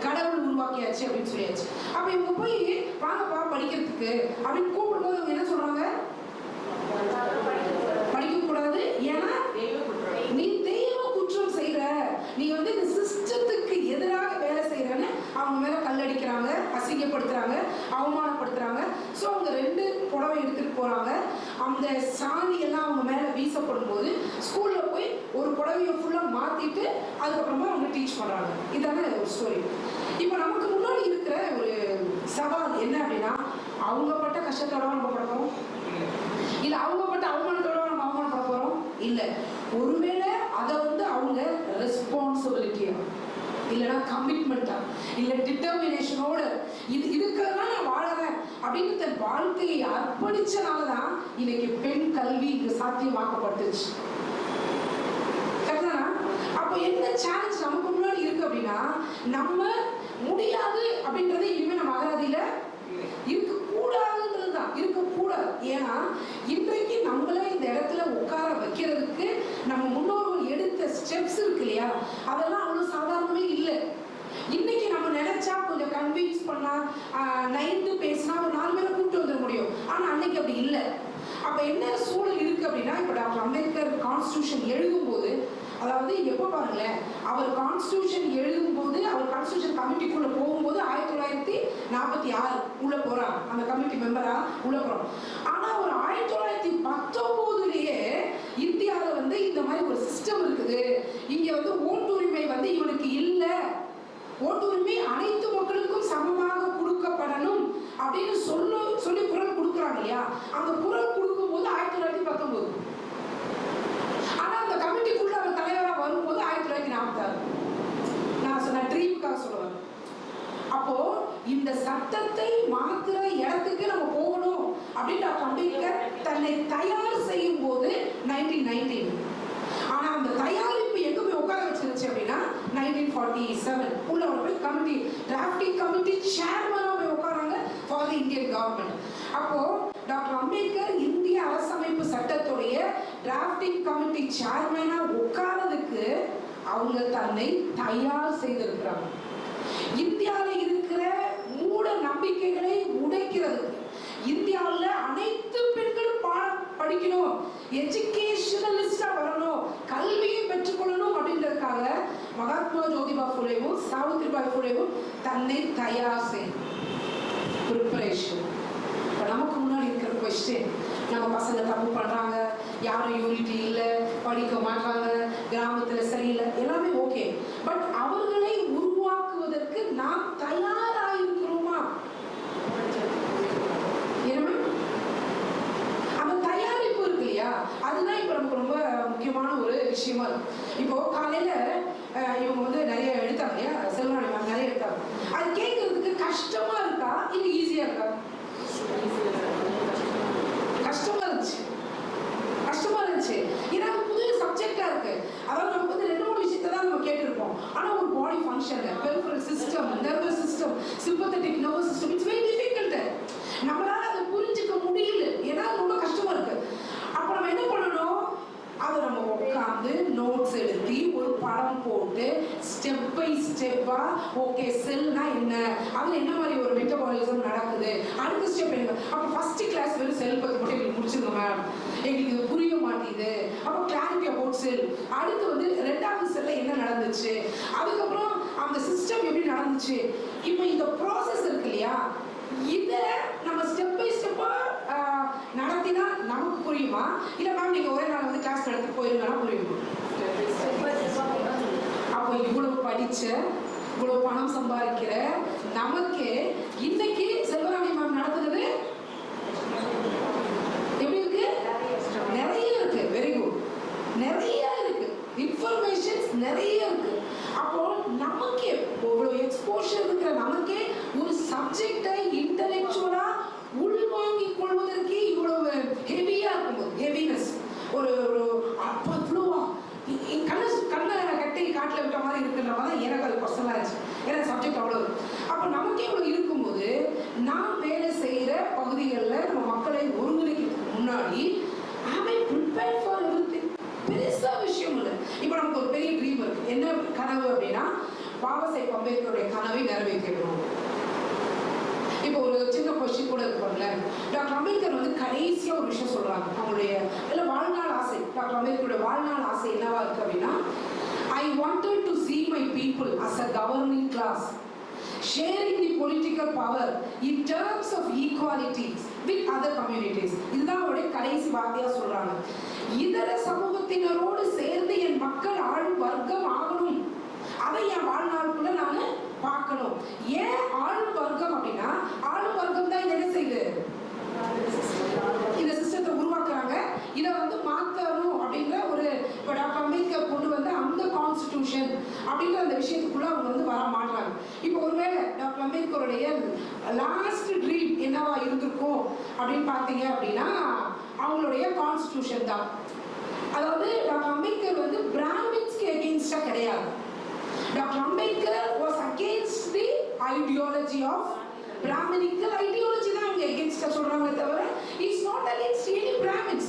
கடவுள் உருவாக்கியாச்சு அப்படின்னு சொல்லியாச்சு. அப்ப இவங்க போய் வாங்கப்பா படிக்கிறதுக்கு அப்படின்னு கூப்பிடும்போது அவங்க என்ன சொல்றாங்க, படிக்க கூடாது, ஏன்னா நீ தெய்வ குற்றம் செய்யற, நீ வந்து இந்த சிஸ்டத்துக்கு எதிராக வேலை செய்யறன்னு அவங்க மேல கல்லடிக்கிறாங்க, அசிங்கப்படுத்துறாங்க, அவமானப்படுத்துறாங்க. ஸோ அவங்க 2 புடவை எடுத்துட்டு போறாங்க. அந்த சாணி எல்லாம் அவங்க மேல வீசப்படும் போது ஸ்கூல்ல போய் ஒரு புடவையை ஃபுல்லா மாத்திட்டு அதுக்கப்புறமா அவங்க டீச் பண்றாங்க. இதான ஒரு ஸ்டோரி. இப்போ நமக்கு முன்னாடி இருக்கிற ஒரு சவால் என்ன அப்படின்னா, அவங்க பட்ட கஷ்டத்தோட நம்ம பட போறோம் இல்ல, அவங்க பட்ட அவமானத்தோட நம்ம அவமானப்பட போறோம் இல்ல. ஒருவேளை அதை வந்து அவங்க ரெஸ்பான்சிபிலிட்டியா இல்லைன்னா கமிட்மெண்டா இல்ல டிட்டர்மினேஷனோட இதுக்காக நான் வாழறேன் அப்படின்னு தன் வாழ்க்கையை அர்ப்பணிச்சனாலதான் இன்னைக்கு பெண் கல்வி இங்க சாத்தியமாக்கப்பட்டுச்சு. அப்போ என்ன சேலஞ்ச் நமக்கு முன்னாடி இருக்கு அப்படின்னா, நம்ம முடியாது அப்படின்றது இனிமே நம்ம அகராதியில இருக்கக்கூடாதுன்றதுதான், இருக்கக்கூடாது. ஏன்னா இன்றைக்கு நம்மள இந்த இடத்துல உட்கார வைக்கிறதுக்கு நம்ம முன்னோர்கள் எடுத்த ஸ்டெப்ஸ் இருக்கு இல்லையா, அதெல்லாம் அவ்வளவு சாதாரணமே இல்லை. இன்னைக்கு நம்ம நினைச்சா கொஞ்சம் கன்வின்ஸ் பண்ணா, நைட்டு பேசினா ஒரு 4 பேரை கூப்பிட்டு வந்துட முடியும். ஆனா அன்னைக்கு அப்படி இல்லை. அப்ப என்ன சூழல் இருக்கு அப்படின்னா, இப்ப டாக்டர் அம்பேத்கர் கான்ஸ்டிடியூஷன் எழுதும் போது, அதாவது எப்போ பாருங்களேன், அவர் கான்ஸ்டிடியூஷன் எழுதும் போது, அவர் கான்ஸ்டிடியூஷன் கமிட்டிக்குள்ள போகும்போது 1946 உள்ள போறாங்க, அந்த கமிட்டி மெம்பரா உள்ள போறோம். ஆனா ஒரு 1919லயே இந்தியாவில் வந்து இந்த மாதிரி ஒரு சிஸ்டம் இருக்குது, இங்க வந்து ஓட்டுரிமை வந்து இவனுக்கு இல்லை, ஓட்டுரிமை அனைத்து மக்களுக்கும் சமமாக கொடுக்கப்படணும் அப்படின்னு சொல்லி குரல் கொடுக்குறாங்க இல்லையா. அந்த குரல் கொடுக்கும் போது 1919. ஆனா அந்த கமிட்டிக்குள்ள அவர் தலைவராக வரும்போது 1946. நான் சொன்ன ட்ரீமுக்காக சொல்லுவேன். அப்போ இந்த சட்டத்தை மாத்திர இடத்துக்கு நம்ம போகணும் அப்படின்னு டாக்டர் அம்பேத்கர் தன்னை தயார் செய்யும் போது 1919. ஆனா அந்த தயாரிப்பு எங்க போய் உட்கார வச்சிருச்சு அப்படின்னா 1947 உள்ள போய் கமிட்டி, டிராஃப்டிங் கமிட்டி சேர்மனா போய் உட்காராங்க ஃபார் தி இந்தியன் கவர்மெண்ட். அப்போ டாக்டர் அம்பேத்கர் இந்திய அரசமைப்பு சட்டத்துடைய டிராஃப்டிங் கமிட்டி சேர்மனா உட்கார்றதுக்கு அவங்க தன்னை தயார் செய்திருக்கிறாங்க. இந்தியாவில் இருக்கிற மூட நம்பிக்கைகளை உடைக்கிறதுக்கு, இந்தியாவில் அனைத்து பெண்களும் படிக்கணும், எஜுகேஷனலிஸ்டா வரணும், கல்வியை பெற்றுக்கொள்ளணும் அப்படின்றதுக்காக மகாத்மா ஜோதிபா ஃபுலேவும் சாவித்ரிபாய் ஃபுலேவும் தன்னை தயார் செய்யும் ப்ரிப்பரேஷன். இப்போ நமக்கு முன்னாடி இருக்கிற கொஸ்டின், நம்ம பசங்க தப்பு பண்றாங்க, யாரும் யூனிட்டி இல்லை, படிக்க மாட்டாங்க, கிராமத்தில் சரியில்லை, எல்லாமே ஓகே. பட் அவர்களை உருவாக்குவதற்கு நாம் தயாராயிருக்கிறோமா? அந்த தயாரிப்பு இருக்கு இல்லையா, அதுதான் இப்போ நமக்கு ரொம்ப முக்கியமான ஒரு விஷயமா இருக்கு. இப்போ காலையில இவங்க வந்து நிறைய எடுத்தாங்க இல்லையா, செல்வராணி மேம் நிறைய எடுத்தாங்க. அது கேட்கறதுக்கு கஷ்டமா இருக்கா இல்லை ஈஸியா இருக்கா? கஷ்டமா இருந்துச்சு. ஏன்னா புது சப்ஜெக்டா இருக்கு. அதாவது நமக்கு வந்து 2-3 விஷயத்தை தான் நம்ம கேட்டிருப்போம். ஆனா ஒரு body function, peripheral system, nervous system, sympathetic nervous system, it's very difficult. நம்மளால அதை புரிஞ்சுக்க முடியல, ஏன்னா ரொம்ப கஷ்டமா இருக்கு. அப்ப நம்ம என்ன பண்ணணும், அதை நம்ம உட்காந்து நோட்ஸ் எடுத்து ஒரு படம் போட்டு ஸ்டெப் பை ஸ்டெப்பா, ஓகே செல்னா என்ன, அதுல என்ன மாதிரி ஒரு மெட்டபாலிசம் நடக்குது, அடுத்த ஸ்டெப் என்ன. அப்போ ஃபர்ஸ்ட் கிளாஸ் வெறும் செல் பத்தி மட்டும் எங்களுக்கு முடிச்சிருங்க மேம், எங்களுக்கு இது புரிய மாட்டேங்குது. அப்போ கிளாரிட்டி அபவுட் செல், அடுத்து வந்து 2வது செல்ல என்ன நடந்துச்சு, அதுக்கப்புறம் அந்த சிஸ்டம் எப்படி நடந்துச்சு. இப்போ இந்த ப்ராசஸ் இருக்கு இல்லையா, இதை நம்ம ஸ்டெப் பை ஸ்டெப்பா நடத்தினா நமக்கு புரியுமா, இல்ல மேம் நீங்க ஒரே நாள் வந்து கிளாஸ் நடத்தி போயிருந்தா புரியுமா? அப்போ இவ்வளவு படிச்ச, இவ்வளவு பணம் சம்பாதிக்கிற நமக்கு இன்னைக்கு செல்வராணி மேம் நடத்துறது எப்படி இருக்கு? நிறைய இருக்கு. Very good. நிறைய இருக்கு, இன்ஃபர்மேஷன்ஸ் நிறைய இருக்கு. அப்போ நமக்கே இவ்வளவு எக்ஸ்போஷர் இருக்கிற நமக்கே ஒரு சப்ஜெக்டை இன்டெலெக்சுவலா உள்வாங்கிக் கொள்வதற்கு இவ்வளவு ஹெவியா இருக்கும்போது, ஹெவினஸ் ஒரு அப்பா இவ்வளோவா கண்ணை கட்டி காட்டில் விட்ட மாதிரி இருக்குன்ற மாதிரி தான் எனக்கு அது பர்சனலாக இருந்துச்சு. ஏன்னா சப்ஜெக்ட் அவ்வளோ. அப்போ நமக்கே இவ்வளோ இருக்கும்போது நாம் வேலை செய்கிற பகுதிகளில் நம்ம மக்களை ஒருங்கிணைக்கிறதுக்கு முன்னாடி ஐ ப்ரிப்பேர் ஃபார் எவ்ரிதிங். பெருசா விஷயம் இல்லை. இப்போ நமக்கு ஒரு பெரிய ட்ரீம் இருக்கு. என்ன கனவு அப்படின்னா, பாபாசாஹேப் அம்பேத்கருடைய கனவை நிறைவேற்றணும். இப்போ ஒரு சின்ன கொஸ்டின் கூட இருக்கும்ல, டாக்டர் அம்பேத்கர் வந்து கடைசியா ஒரு விஷயம் சொல்றாங்க. அவங்களுடைய வாழ்நாள் ஆசை, டாக்டர் அம்பேத்கருடைய வாழ்நாள் ஆசை என்னவா இருக்கு அப்படின்னா, I wanted to see my people as a governing class, sharing the political power in terms of equality with other communities. இதுதான் அவருடைய கடைசி வார்த்தையா சொல்றாங்க. இதர சமூகத்தினரோடு சேர்ந்து என் மக்கள் ஆளும் வர்க்கம் ஆகணும், அதை என் வாழ்நாளுக்குள்ள நான் பார்க்கணும். ஏன் ஆளும் வர்க்கம் அப்படின்னா, ஆளும் வர்க்கம் தான் இதை என்ன செய்யுது, இந்த சிஸ்டத்தை உருவாக்குறாங்க. இதை வந்து மாற்றணும் அப்படிங்கிற ஒரு, இப்போ டாக்டர் அம்பேத்கர் கொண்டு வந்த அந்த கான்ஸ்டிடியூஷன் அப்படிங்கிற அந்த விஷயத்துக்குள்ள அவங்க வந்து வர மாட்டாங்க. இப்போ ஒருவேளை டாக்டர் அம்பேத்கருடைய லாஸ்ட் ட்ரீம் என்னவா இருந்திருக்கும் அப்படின்னு பார்த்தீங்க அப்படின்னா, அவங்களுடைய கான்ஸ்டிடியூஷன் தான். அதாவது டாக்டர் அம்பேத்கர் வந்து பிராமின்ஸ்க்கு எகெயின்ஸ்டா கிடையாது. Dr. Ambedkar was against the ideology of Brahminical ideology தான் அவங்க against சொல்றாங்க தவிர is not against any Brahmins.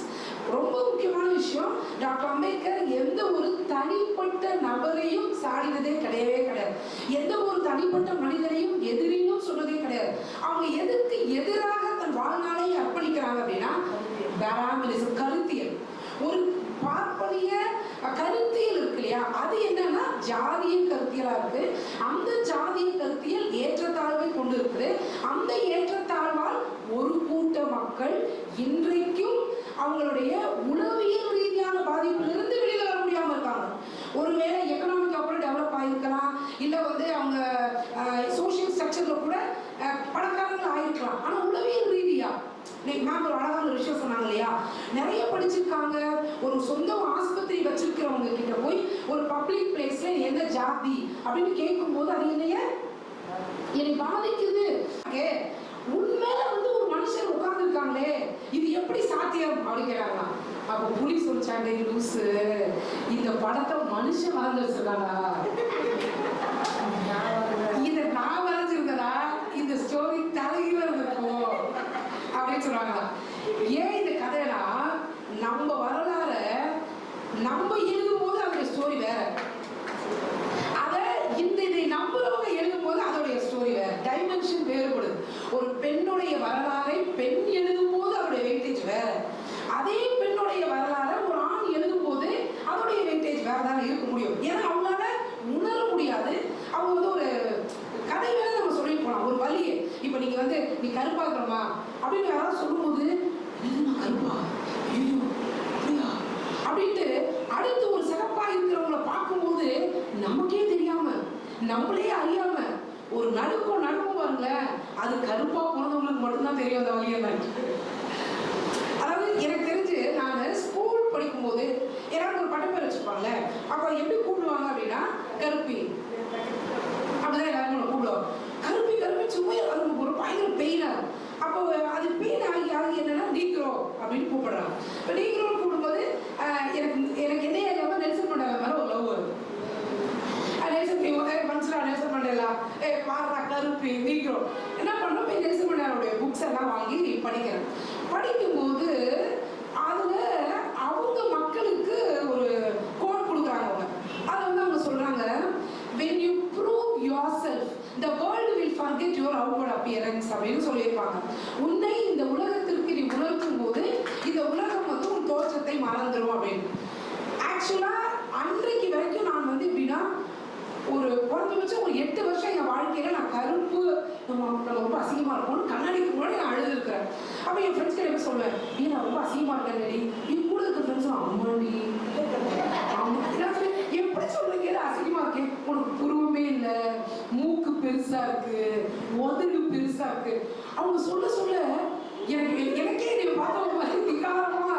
ரொம்ப முக்கியமான விஷயம், டாக்டர் அம்பேத்கர் எந்த ஒரு தனிப்பட்ட நபரையும் சாடினதே கிடையவே கிடையாது. எந்த ஒரு தனிப்பட்ட மனிதரையும் எதிரியும் சொன்னதே கிடையாது. அவங்க எதுக்கு எதிராக தன் வாழ்நாளை அர்ப்பணிக்கிறாங்க அப்படின்னா, பிராமணிசம், கருத்தியல், ஒரு பார்ப்பனிய கருத்தியல் இருக்கு இல்லையா, அது என்னன்னா ஜாதிய கருத்தியலா இருக்கு. அந்த ஜாதிய கருத்தியல் ஏற்றத்தாழ்வை கொண்டு இருக்குது. அந்த ஏற்றத்தாழ்வால் ஒரு கூட்ட மக்கள் இன்றைக்கும் அவங்களுடைய உளவியல் ரீதியான பாதிப்பிலிருந்து வெளியில வர முடியாம இருக்காங்க. ஒருவேளை எக்கனாமிக் அப்புறம் டெவலப் ஆகிருக்கலாம், இல்லை வந்து அவங்க சோஷியல் ஸ்ட்ரக்சர்ல கூட பணக்காரர்கள் ஆயிருக்கலாம். ஆனா உளவியல் ரீதியா மேம் ஒரு அழகான ஒரு விஷயம் சொன்னாங்க இல்லையா, நிறைய படிச்சிருக்காங்க, ஒரு சொந்த ஆஸ்பத்திரி வச்சிருக்கிறவங்க கிட்ட போய் ஒரு பப்ளிக் பிளேஸ்ல எந்த ஜாதி அப்படின்னு கேட்கும் போது அது என்னை பாதிக்குது. உண்மையில வந்து ஒரு மனுஷன் உட்கார்ந்து இருக்காங்களே, இது எப்படி சாத்தியம் அப்படின்னு கேட்டாங்களா. அப்ப புலி சொல்லிச்சாங்க, லூசு, இந்த படத்தை மனுஷன் வரைஞ்சு வச்சிருக்காங்களா, இத நான் வரைஞ்சிருந்தா இந்த ஸ்டோரி தலையில இருந்திருக்கும் அப்படின்னு சொல்றாங்களா. ஏன் இந்த கதைனா, நம்ம வரலாறு நம்ம எழுதும் போது அதோட ஸ்டோரி வேற, இதை நம்புறவங்க எழுதும் போது அதோடைய ஸ்டோரி வேற, டைமென்ஷன் வேறுபடுது. ஒரு பெண்ணுடைய வரலாறை பெண் எழுதும் போது அதோடைய வெயிட்டேஜ் வேற, அதே பெண்ணுடைய வரலாறை ஒரு ஆண் எழுதும் போது அதோடைய வெயிட்டேஜ் வேற தானே இருக்க முடியும். ஏன்னா அவங்களால உணர முடியாது. அவங்க வந்து ஒரு கதை வேற நம்ம சொல்லிட்டு போலாம், ஒரு வழியை. இப்ப நீங்க வந்து நீ கருப்பாக்குறமா அப்படின்னு யாராவது சொல்லும்போது, நான் கருப்பா ஐயோ அப்படியா அப்படின்ட்டு அடுத்து ஒரு சிறப்பா இருக்கிறவங்களை பார்க்கும்போது நமக்கே தெரியாம நம்மளே அறியாம ஒரு நடுக்கம் பாருங்களேன், அது கருப்பா போனவங்களுக்கு மட்டும்தான் தெரியும் அந்த வழியை. அதாவது எனக்கு தெரிஞ்சு நான் ஸ்கூல் படிக்கும் போது எல்லாரும் ஒரு பட்டப்பேர் வச்சிருப்பாங்கல்ல, அப்ப எப்படி கூப்பிடுவாங்க அப்படின்னா கருப்பி அப்படிதான் எல்லாரும் கூப்பிடுவாங்க. கருப்பி கருப்பி சும்மா அது ஒரு பயங்கர பெயினா. அப்போ அது பெயின் ஆகி ஆகி என்னன்னா நீக்ரோ அப்படின்னு கூப்பிடுறாங்க. இப்போ நீக்ரோன்னு கூப்பிடும்போது எனக்கு என்ன ஏரியாவும் நெல்சன் மண்டேலா மேலே ஒரு லவ் வருது. நெல்சன் மண்டேலா பாரா கருப்பி நீக்ரோ என்ன பண்ணோம், போய் நெல்சன் மண்டேலாவுடைய புக்ஸ் எல்லாம் வாங்கி படிக்கிறேன். படிக்கும்போது அதுல அவங்க மக்களுக்கு ஒரு கோட் கொடுக்குறாங்க. அவங்க அதை வந்து அவங்க சொல்றாங்க, when you prove yourself the world will forget your outward appearance அப்படின்னு சொல்லியிருப்பாங்க. உன்னை இந்த உலகத்திற்கு நீ உணர்த்தும் போது இந்த உலகம் வந்து ஒரு தோற்றத்தை மறந்துடும் அப்படின்னு. ஆக்சுவலா அன்றைக்கு வரைக்கும் நான் வந்து எப்படின்னா ஒரு குறைஞ்சபட்சம் ஒரு 8 வருஷம் என் வாழ்க்கையில நான் கருப்பு நம்ம ரொம்ப அசிங்கமா இருக்கும்னு கண்ணாடிக்கு முன்னாடி நான் அழுதுருக்கிறேன். அப்ப என் ஃப்ரெண்ட்ஸ் கிட்ட போய் சொல்லுவேன், நீ நான் ரொம்ப அசிங்கமா இருக்கேன், நீ கூட இருக்க ஃப்ரெண்ட்ஸ் அம்மாடி எப்படி சொல்றீங்க அசிங்கமா இருக்கேன், உனக்கு புருவமே இல்லை, மூக்கு பெருசா இருக்கு, உதடு பெருசா இருக்கு. அவங்க சொல்ல சொல்ல எனக்கே நீ பார்த்தவங்க விகாரமா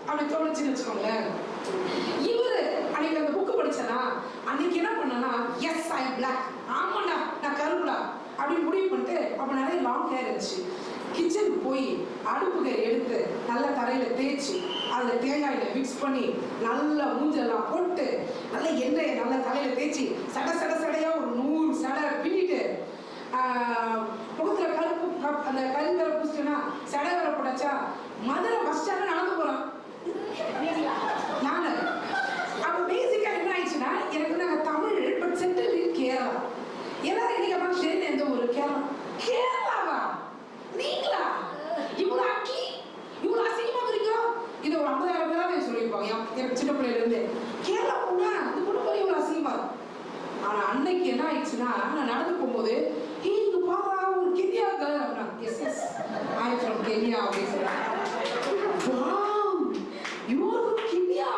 அப்படி தோணுச்சுன்னு வச்சுக்கோங்களேன். இவரு அன்னைக்கு அந்த புக்கு படிச்சனா அன்னைக்கு என்ன பண்ணனா, எஸ் ஐ எம் பிளாக், ஆமாண்டா நான் கருப்புடா அப்படின்னு முடிவு பண்ணிட்டு, அப்ப நிறைய லாங் ஹேர் இருந்துச்சு. கிச்சனுக்கு போய் அடுப்புகை எடுத்து நல்லா தரையில தேய்ச்சி அதுல தேங்காயில மிக்ஸ் பண்ணி நல்லா மூஞ்செல்லாம் போட்டு நல்லா எண்ணெயை நல்லா தலையில தேய்ச்சி சடையா ஒரு 100 சடை பின்னிட்டு முகத்துல கருப்பு அந்த கறி வேற பூசிட்டேன்னா சடை வேற போட்டாச்சா மதுரை பஸ் ஸ்டாண்ட் நடந்து போறான். நானு அப்ப பேசிக்கா என்ன ஆயிடுச்சுன்னா, எனக்கு நாங்க Tamil but settle in Kerala. எல்லாரும் இன்னைக்கு அப்பா ஷேன் எந்த ஒரு கேரளாவா நீங்களா இவ்வளவு அக்கி இவ்வளவு அசிங்கமா இருக்கீங்க. இதை ஒரு 50,000 பேராக சொல்லியிருப்பாங்க எனக்கு சின்ன பிள்ளையில இருந்து. கேரளா போனா இது கூட போய் இவ்வளவு அசிங்கமா இருக்கும். ஆனா அன்னைக்கு என்ன ஆயிடுச்சுன்னா, நான் நடந்து போகும்போது இங்க பாவா ஒரு கென்யா கேர்ள் அப்படின்னா, yes yes I am from Kenya அப்படின்னு சொல்றாங்க. Wow you are from Kenya,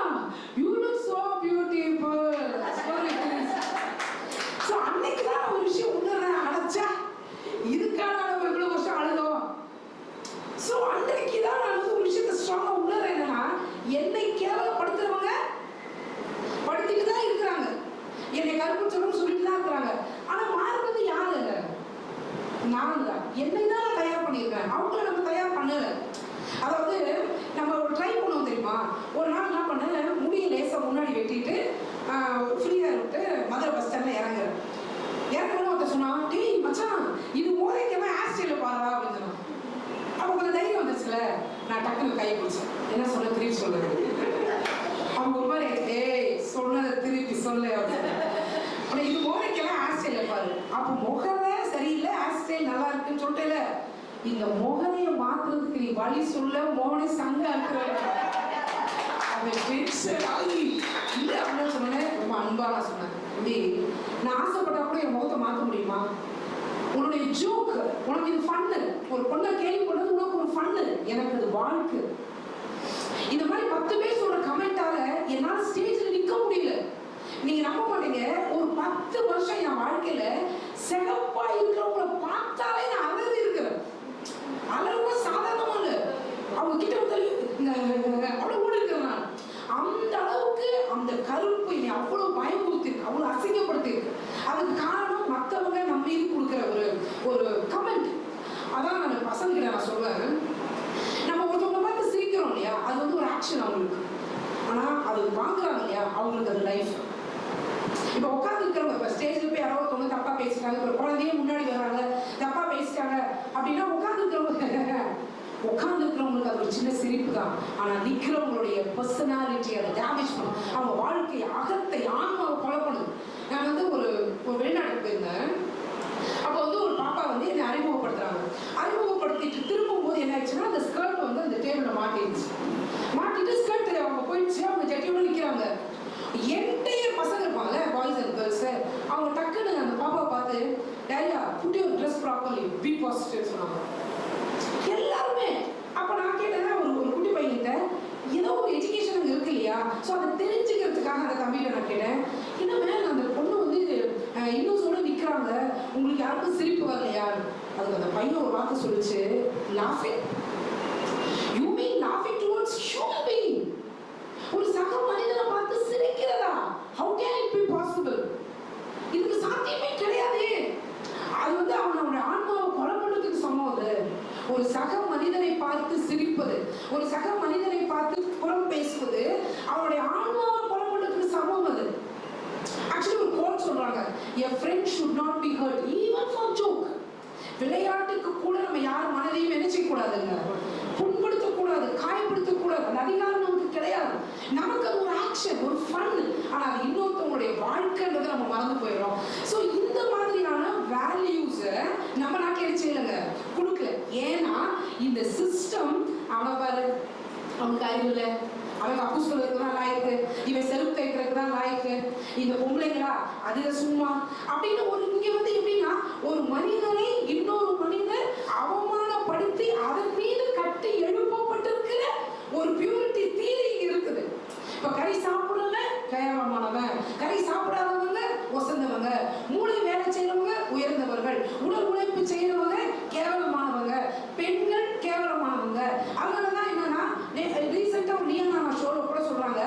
you look so beautiful. So அன்னைக்கு தான் ஒரு விஷயம் உணர்றேன், அடைச்சா இதுக்கான நம்ம இவ்வளவு வருஷம் அழுதோம். ஸோ அன்னைக்கு தான் நான் வந்து ஒரு விஷயத்தை ஸ்ட்ராங்கா உணர்றேன், என்னன்னா என்னை கேவலப்படுத்துறவங்க படுத்திட்டு தான் இருக்கிறாங்க, என்னை கருப்பு சொல்லணும்னு சொல்லிட்டு தான் இருக்கிறாங்க. ஆனா மாறுறது யாரு இல்லை, நான் தான். என்னை தான் நான் தயார் பண்ணியிருக்கேன், அவங்கள நம்ம தயார் பண்ணல. அதாவது நம்ம ஒரு ட்ரை பண்ணுவோம் தெரியுமா. ஒரு நாள் என்ன பண்ண, முடிய லேசா முன்னாடி வெட்டிட்டு ஃப்ரீயா விட்டு மதுரை பஸ் ஸ்டாண்ட்ல இறங்குறேன். இறங்கணும் ஒருத்தர் சொன்னா, டேய் மச்சான் இது மோதைக்கமா ஹேர் ஸ்டைல பாருடா அப்படின்னு சொன்னான். அப்போ கொஞ்சம் தைரியம் வந்துச்சுல, நான் டக்குனு கை பிடிச்சேன். என்ன சொல்ல திருப்பி சொல்லுது. அவங்க ஒரு மாதிரி ஏய் சொன்னதை திருப்பி சொல்லு அப்படின்னு. ஆனா இது மோதைக்கெல்லாம் ஹேர் ஸ்டைல பாரு. அப்போ முகமே சரியில்லை, ஹேர் ஸ்டைல் நல்லா இருக்குன்னு சொல்லிட்டேல, இந்த முகரையை மாத்துறதுக்கு நீ வழி சொல்ல மோனே சங்க இருக்கிற இல்லை அப்படின்னு சொன்னேன். ரொம்ப அன்பா நான் சொன்னேன், இப்படி நான் ஆசைப்பட்டா கூட என் முகத்தை மாற்ற முடியுமா? உன்னுடைய ஜோக் உனக்கு இது ஃபன்னு, ஒரு பொண்ணை கேள்வி பண்ணது உனக்கு ஒரு ஃபன்னு, எனக்கு அது வாழ்க்கை. இந்த மாதிரி 10 பேர் சொல்ற கமெண்டால என்னால ஸ்டேஜ்ல நிக்க முடியல. நீங்க நம்ப மாட்டீங்க, ஒரு 10 வருஷம் என் வாழ்க்கையில சிகப்பா இருக்கிறவங்கள பார்த்தாலே நான் அலறி இருக்கிறேன். அலறுவா சாதாரணமா இல்ல, அவங்க கிட்ட வந்து அவ்வளவு ஓடி இருக்கிறேன். அந்த அளவுக்கு அந்த கருப்பு என்னை அவ்வளவு பயமுறுத்தி இருக்கு, அவ்வளவு அசிங்கப்படுத்தி இருக்கு. அதுக்கு காரணம் மற்றவங்க நம்ம மீது கொடுக்குற ஒரு கமெண்ட். அதான் நான் பசங்கிட்ட நான் சொல்லுவேன், நம்ம ஒருத்தவங்க பார்த்து சிரிக்கிறோம் இல்லையா, அது வந்து ஒரு ஆக்ஷன் அவங்களுக்கு. ஆனா அது வாங்குறாங்க இல்லையா, அவங்களுக்கு அது லைஃப். இப்போ உட்காந்து இருக்கிறவங்க, இப்போ ஸ்டேஜில் போய் யாரோ ஒருத்தவங்க தப்பா பேசிட்டாங்க, இப்போ குழந்தையே முன்னாடி வர்றாங்க தப்பா பேசிட்டாங்க அப்படின்னா உட்காந்து இருக்கிறவங்களுக்கு அது ஒரு சின்ன சிரிப்பு தான். ஆனா நிக்கிறவங்களுடைய பர்சனாலிட்டி அதை டேமேஜ் பண்ணும், அவங்க வாழ்க்கை அகத்தை ஆன்மாவை கொலை பண்ணுது. நான் வந்து ஒரு வெளிநாட்டுக்கு போயிருந்தேன். அப்போ வந்து ஒரு பாப்பா வந்து என்னை அறிமுகப்படுத்திட்டு திரும்பும் போது என்ன ஆயிடுச்சுன்னா, அந்த ஸ்கர்ட் வந்து அந்த டேபிள்ல மாட்டிட்டு ஸ்கர்ட் அவங்க போயிடுச்சு, அவங்க ஜட்டியோட நிக்கிறாங்க. என்டையர் பசங்க இருப்பாங்கல்ல, பாய்ஸ் அண்ட் கேர்ள்ஸ், அவங்க டக்குன்னு அந்த பாப்பாவை பார்த்து Daria put your dress properly, be positive சொன்னாங்க எல்லாருமே. அப்ப நான் கேட்டேன்னா ஒரு குட்டி பையன்கிட்ட ஏதோ ஒரு எஜுகேஷன் அங்கே இருக்கு இல்லையா, ஸோ அதை தெரிஞ்சுக்கிறதுக்காக அந்த தம்பிகிட்ட நான் கேட்டேன், என்ன மேம் அந்த பொண்ணு வந்து இன்னொரு நிற்கிறாங்க, உங்களுக்கு யாருக்கும் சிரிப்பு வரலையா? அதுக்கு அந்த பையன் ஒரு வார்த்தை சொல்லிச்சு, லாஃபிங். யூ மீன் லாஃபிங் டுவர்ட்ஸ் ஹியூமன் பீயிங்? ஒரு சக மனிதனை பார்த்து சிரிக்கிறதா? How can it be possible? இதுக்கு சாத்தியமே கிடையாது. அது வந்து அவனோட ஆன்மாவை கொலை பண்ணுறதுக்கு சமம். அது ஒரு சக மனிதனை பார்த்து சிரிப்பது, ஒரு சக மனிதனை பார்த்து புறம் பேசுவது அவனுடைய ஆன்மாவை கொலை பண்ணுறதுக்கு சமம். அது ஆக்சுவலி ஒரு கோட் சொல்றாங்க, a friend should not be hurt even for joke. விளையாட்டுக்கு கூட நம்ம யார் மனதையும் நினைச்சிக்க கூடாதுங்க, புண்படுத்தக்கூடாது, காயப்படுத்தக்கூடாது. அந்த அதிகாரம் நமக்கு கிடையாது. நமக்கு அது ஒரு ஆக்ஷன், ஒரு ஃபன். ஆனா அது இன்னொருத்தவங்களுடைய வாழ்க்கைன்றதை நம்ம மறந்து போயிடும். ஸோ இந்த மாதிரியான வேல்யூஸை நம்ம நாட்டில் செய்யலைங்க, கொடுக்கல. ஏன்னா இந்த சிஸ்டம் அவன் பாரு, அவனுக்கு அறிவு இல்லை, அவன் கப்பு சொல்றதுக்கு தான் லாய்க்கு, இவன் செல்ஃப் தைக்கிறதுக்கு தான் லாய்க்கு, இந்த பொம்பளைங்களா அதுல சும்மா அப்படின்னு ஒரு இங்க வந்து எப்படின்னா ஒரு மனிதனை இன்னொரு மனிதர் அவமானப்படுத்தி அதன் மீது கட்டி எழுப்பப்பட்டிருக்கிற ஒரு பியூரிட்டி தீரி இருக்குது. இப்ப கறி சாப்பிடுறவங்க கேவலமானவன், கறி சாப்பிடாதவங்க ஒசந்தவங்க, மூளை வேலை செய்யறவங்க உயர்ந்தவர்கள், உடல் உழைப்பு செய்யறவங்க கேவலமானவங்க, பெண்கள் கேவலமானவங்க. அதனாலதான் என்னன்னா ரீசெண்டா நீங்க ஷோல கூட சொல்றாங்க,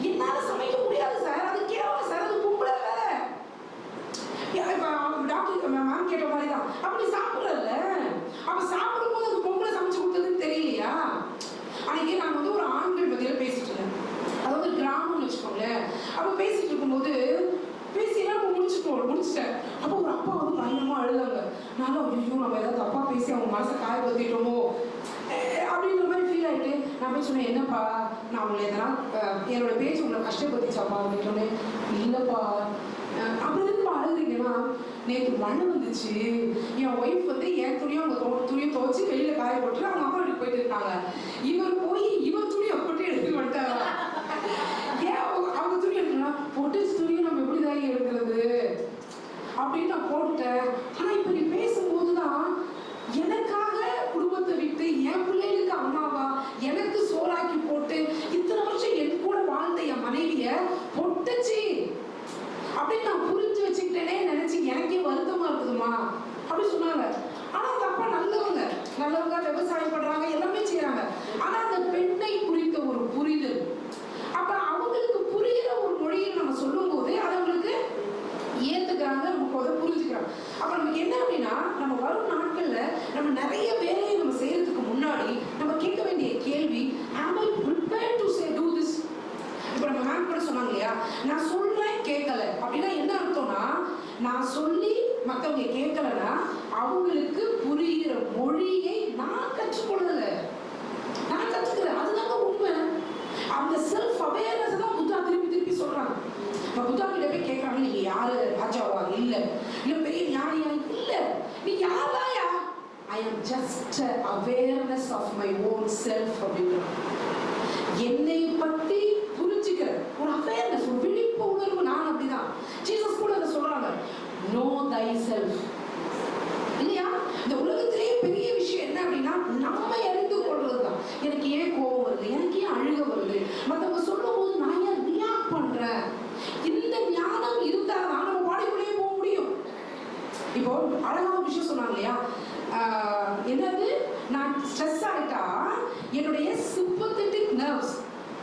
என்னால சமைக்க முடியாது சார், அது கேவலம் சார், அது பொம்பளை வேலை. டாக்டர் மேம் கேட்ட மாதிரி தான், அப்படி சாப்பிடல, அப்ப சாப்பிடும் போது அது பொம்பளை சமைச்சு கொடுத்ததுன்னு தெரியலையா? அன்னைக்கு நான் வந்து ஒரு ஆண்கள் பத்தியில பேசிட்டு இருந்தேன், அதாவது கிராமம்னு வச்சுக்கோங்களேன். அப்ப பேசிட்டு இருக்கும்போது பேசினா முடிச்சிட்டேன். அப்போ ஒரு அப்பா வந்து பயங்கரமா அழுதாங்க. நானும் ஐயோ நம்ம ஏதாவது தப்பா பேசி அவங்க மனசை காயப்படுத்திட்டோமோ அப்படின்ற மாதிரி ஃபீல் ஆகிட்டு நான் போய் சொன்னேன், என்னப்பா நான் உங்களை எதனா என்னோட பேச்சு உங்களை கஷ்டப்படுத்திச்சாப்பா அப்படின்னு சொன்னேன். இல்லைப்பா. அப்படி இருக்குப்பா அழுதுறீங்கன்னா, நேற்று மழை வந்துச்சு, என் ஒய்ஃப் வந்து என் துணியை அவங்க துணியை துவைச்சு வெளியில காய போட்டு அவங்க அம்மா வீட்டுக்கு போயிட்டு இருக்காங்க, இவர் போய் இவர் துணியை போட்டு எடுத்துட்டு வந்துட்டாரா? ஏன் அவங்க துணி எடுக்கணும்னா பொட்டு துணியை நம்ம எப்படிதான் எடுக்கிறது அப்படின்னு நான் போட்டுட்டேன். ஆனா இப்ப நீ பேசும்போதுதான் எனக்காக குடும்பத்தை விட்டு என் பிள்ளைகளுக்கு அம்மாவா எனக்கு சோறாக்கி போட்டு இத்தனை வருஷம் என் கூட வாழ்ந்த என் மனைவிய பொட்டுச்சு அப்படின்னு நான் புரிஞ்சு வச்சுக்கிட்டேனே நினைச்சு எனக்கே வருத்தமா இருக்குதுமா அப்படி சொன்னாங்க. ஆனா அந்த அப்பா நல்லவங்க விவசாயம் பண்றாங்க, எல்லாமே செய்யறாங்க. ஆனா அந்த பெண்ணை குறித்த ஒரு புரிதல், அப்ப அவங்களுக்கு புரியுற ஒரு மொழியில் நம்ம சொல்லும் போது அது அவங்களுக்கு ஏத்துக்கிறாங்க, நமக்கு அதை புரிஞ்சுக்கிறாங்க. அப்ப நமக்கு என்ன அப்படின்னா, நம்ம வரும் நாட்கள்ல நம்ம நிறைய வேலையை நம்ம செய்யறதுக்கு முன்னாடி நம்ம கேட்க வேண்டிய கேள்வி, am I prepared to say do this? இப்ப நம்ம மேம் கூட சொன்னாங்க இல்லையா, நான் சொல்றேன் கேட்கல அப்படின்னா என்ன அர்த்தம்னா, நான் சொல்லி மற்றவங்க கேட்கலன்னா அவங்களுக்கு புரிகிற மொழியை நான் கற்றுக்கொள்ளல, நான் கற்றுக்கிறேன். அதுதாங்க உண்மை. அந்த செல்ஃப் அவேர்னஸ் தான் புத்தா திருப்பி சொல்றாங்க. புத்தா கிட்ட போய் கேட்கறாங்க, நீங்க யாரு, ராஜாவா? இல்ல பெரிய ஞானியா? இல்ல. நீ யாராயா? I am just awareness of my own self அப்படிங்கிறாங்க. என்னை பத்தி புரிஞ்சுக்கிற ஒரு அவேர்னஸ், ஒரு விழிப்பு உணர்வு. நான் அப்படிதான். ஜீசஸ் கூட அதை சொல்றாங்க, know thyself. இல்லையா? இந்த உலகத்திலேயே பெரிய விஷயம் என்ன அப்படின்னா, நம்ம அறிந்து கொள்றதுதான். எனக்கு ஏன் கோபம் வருது, எனக்கு ஏன் அழுக வருது, நர்வ்ஸ்.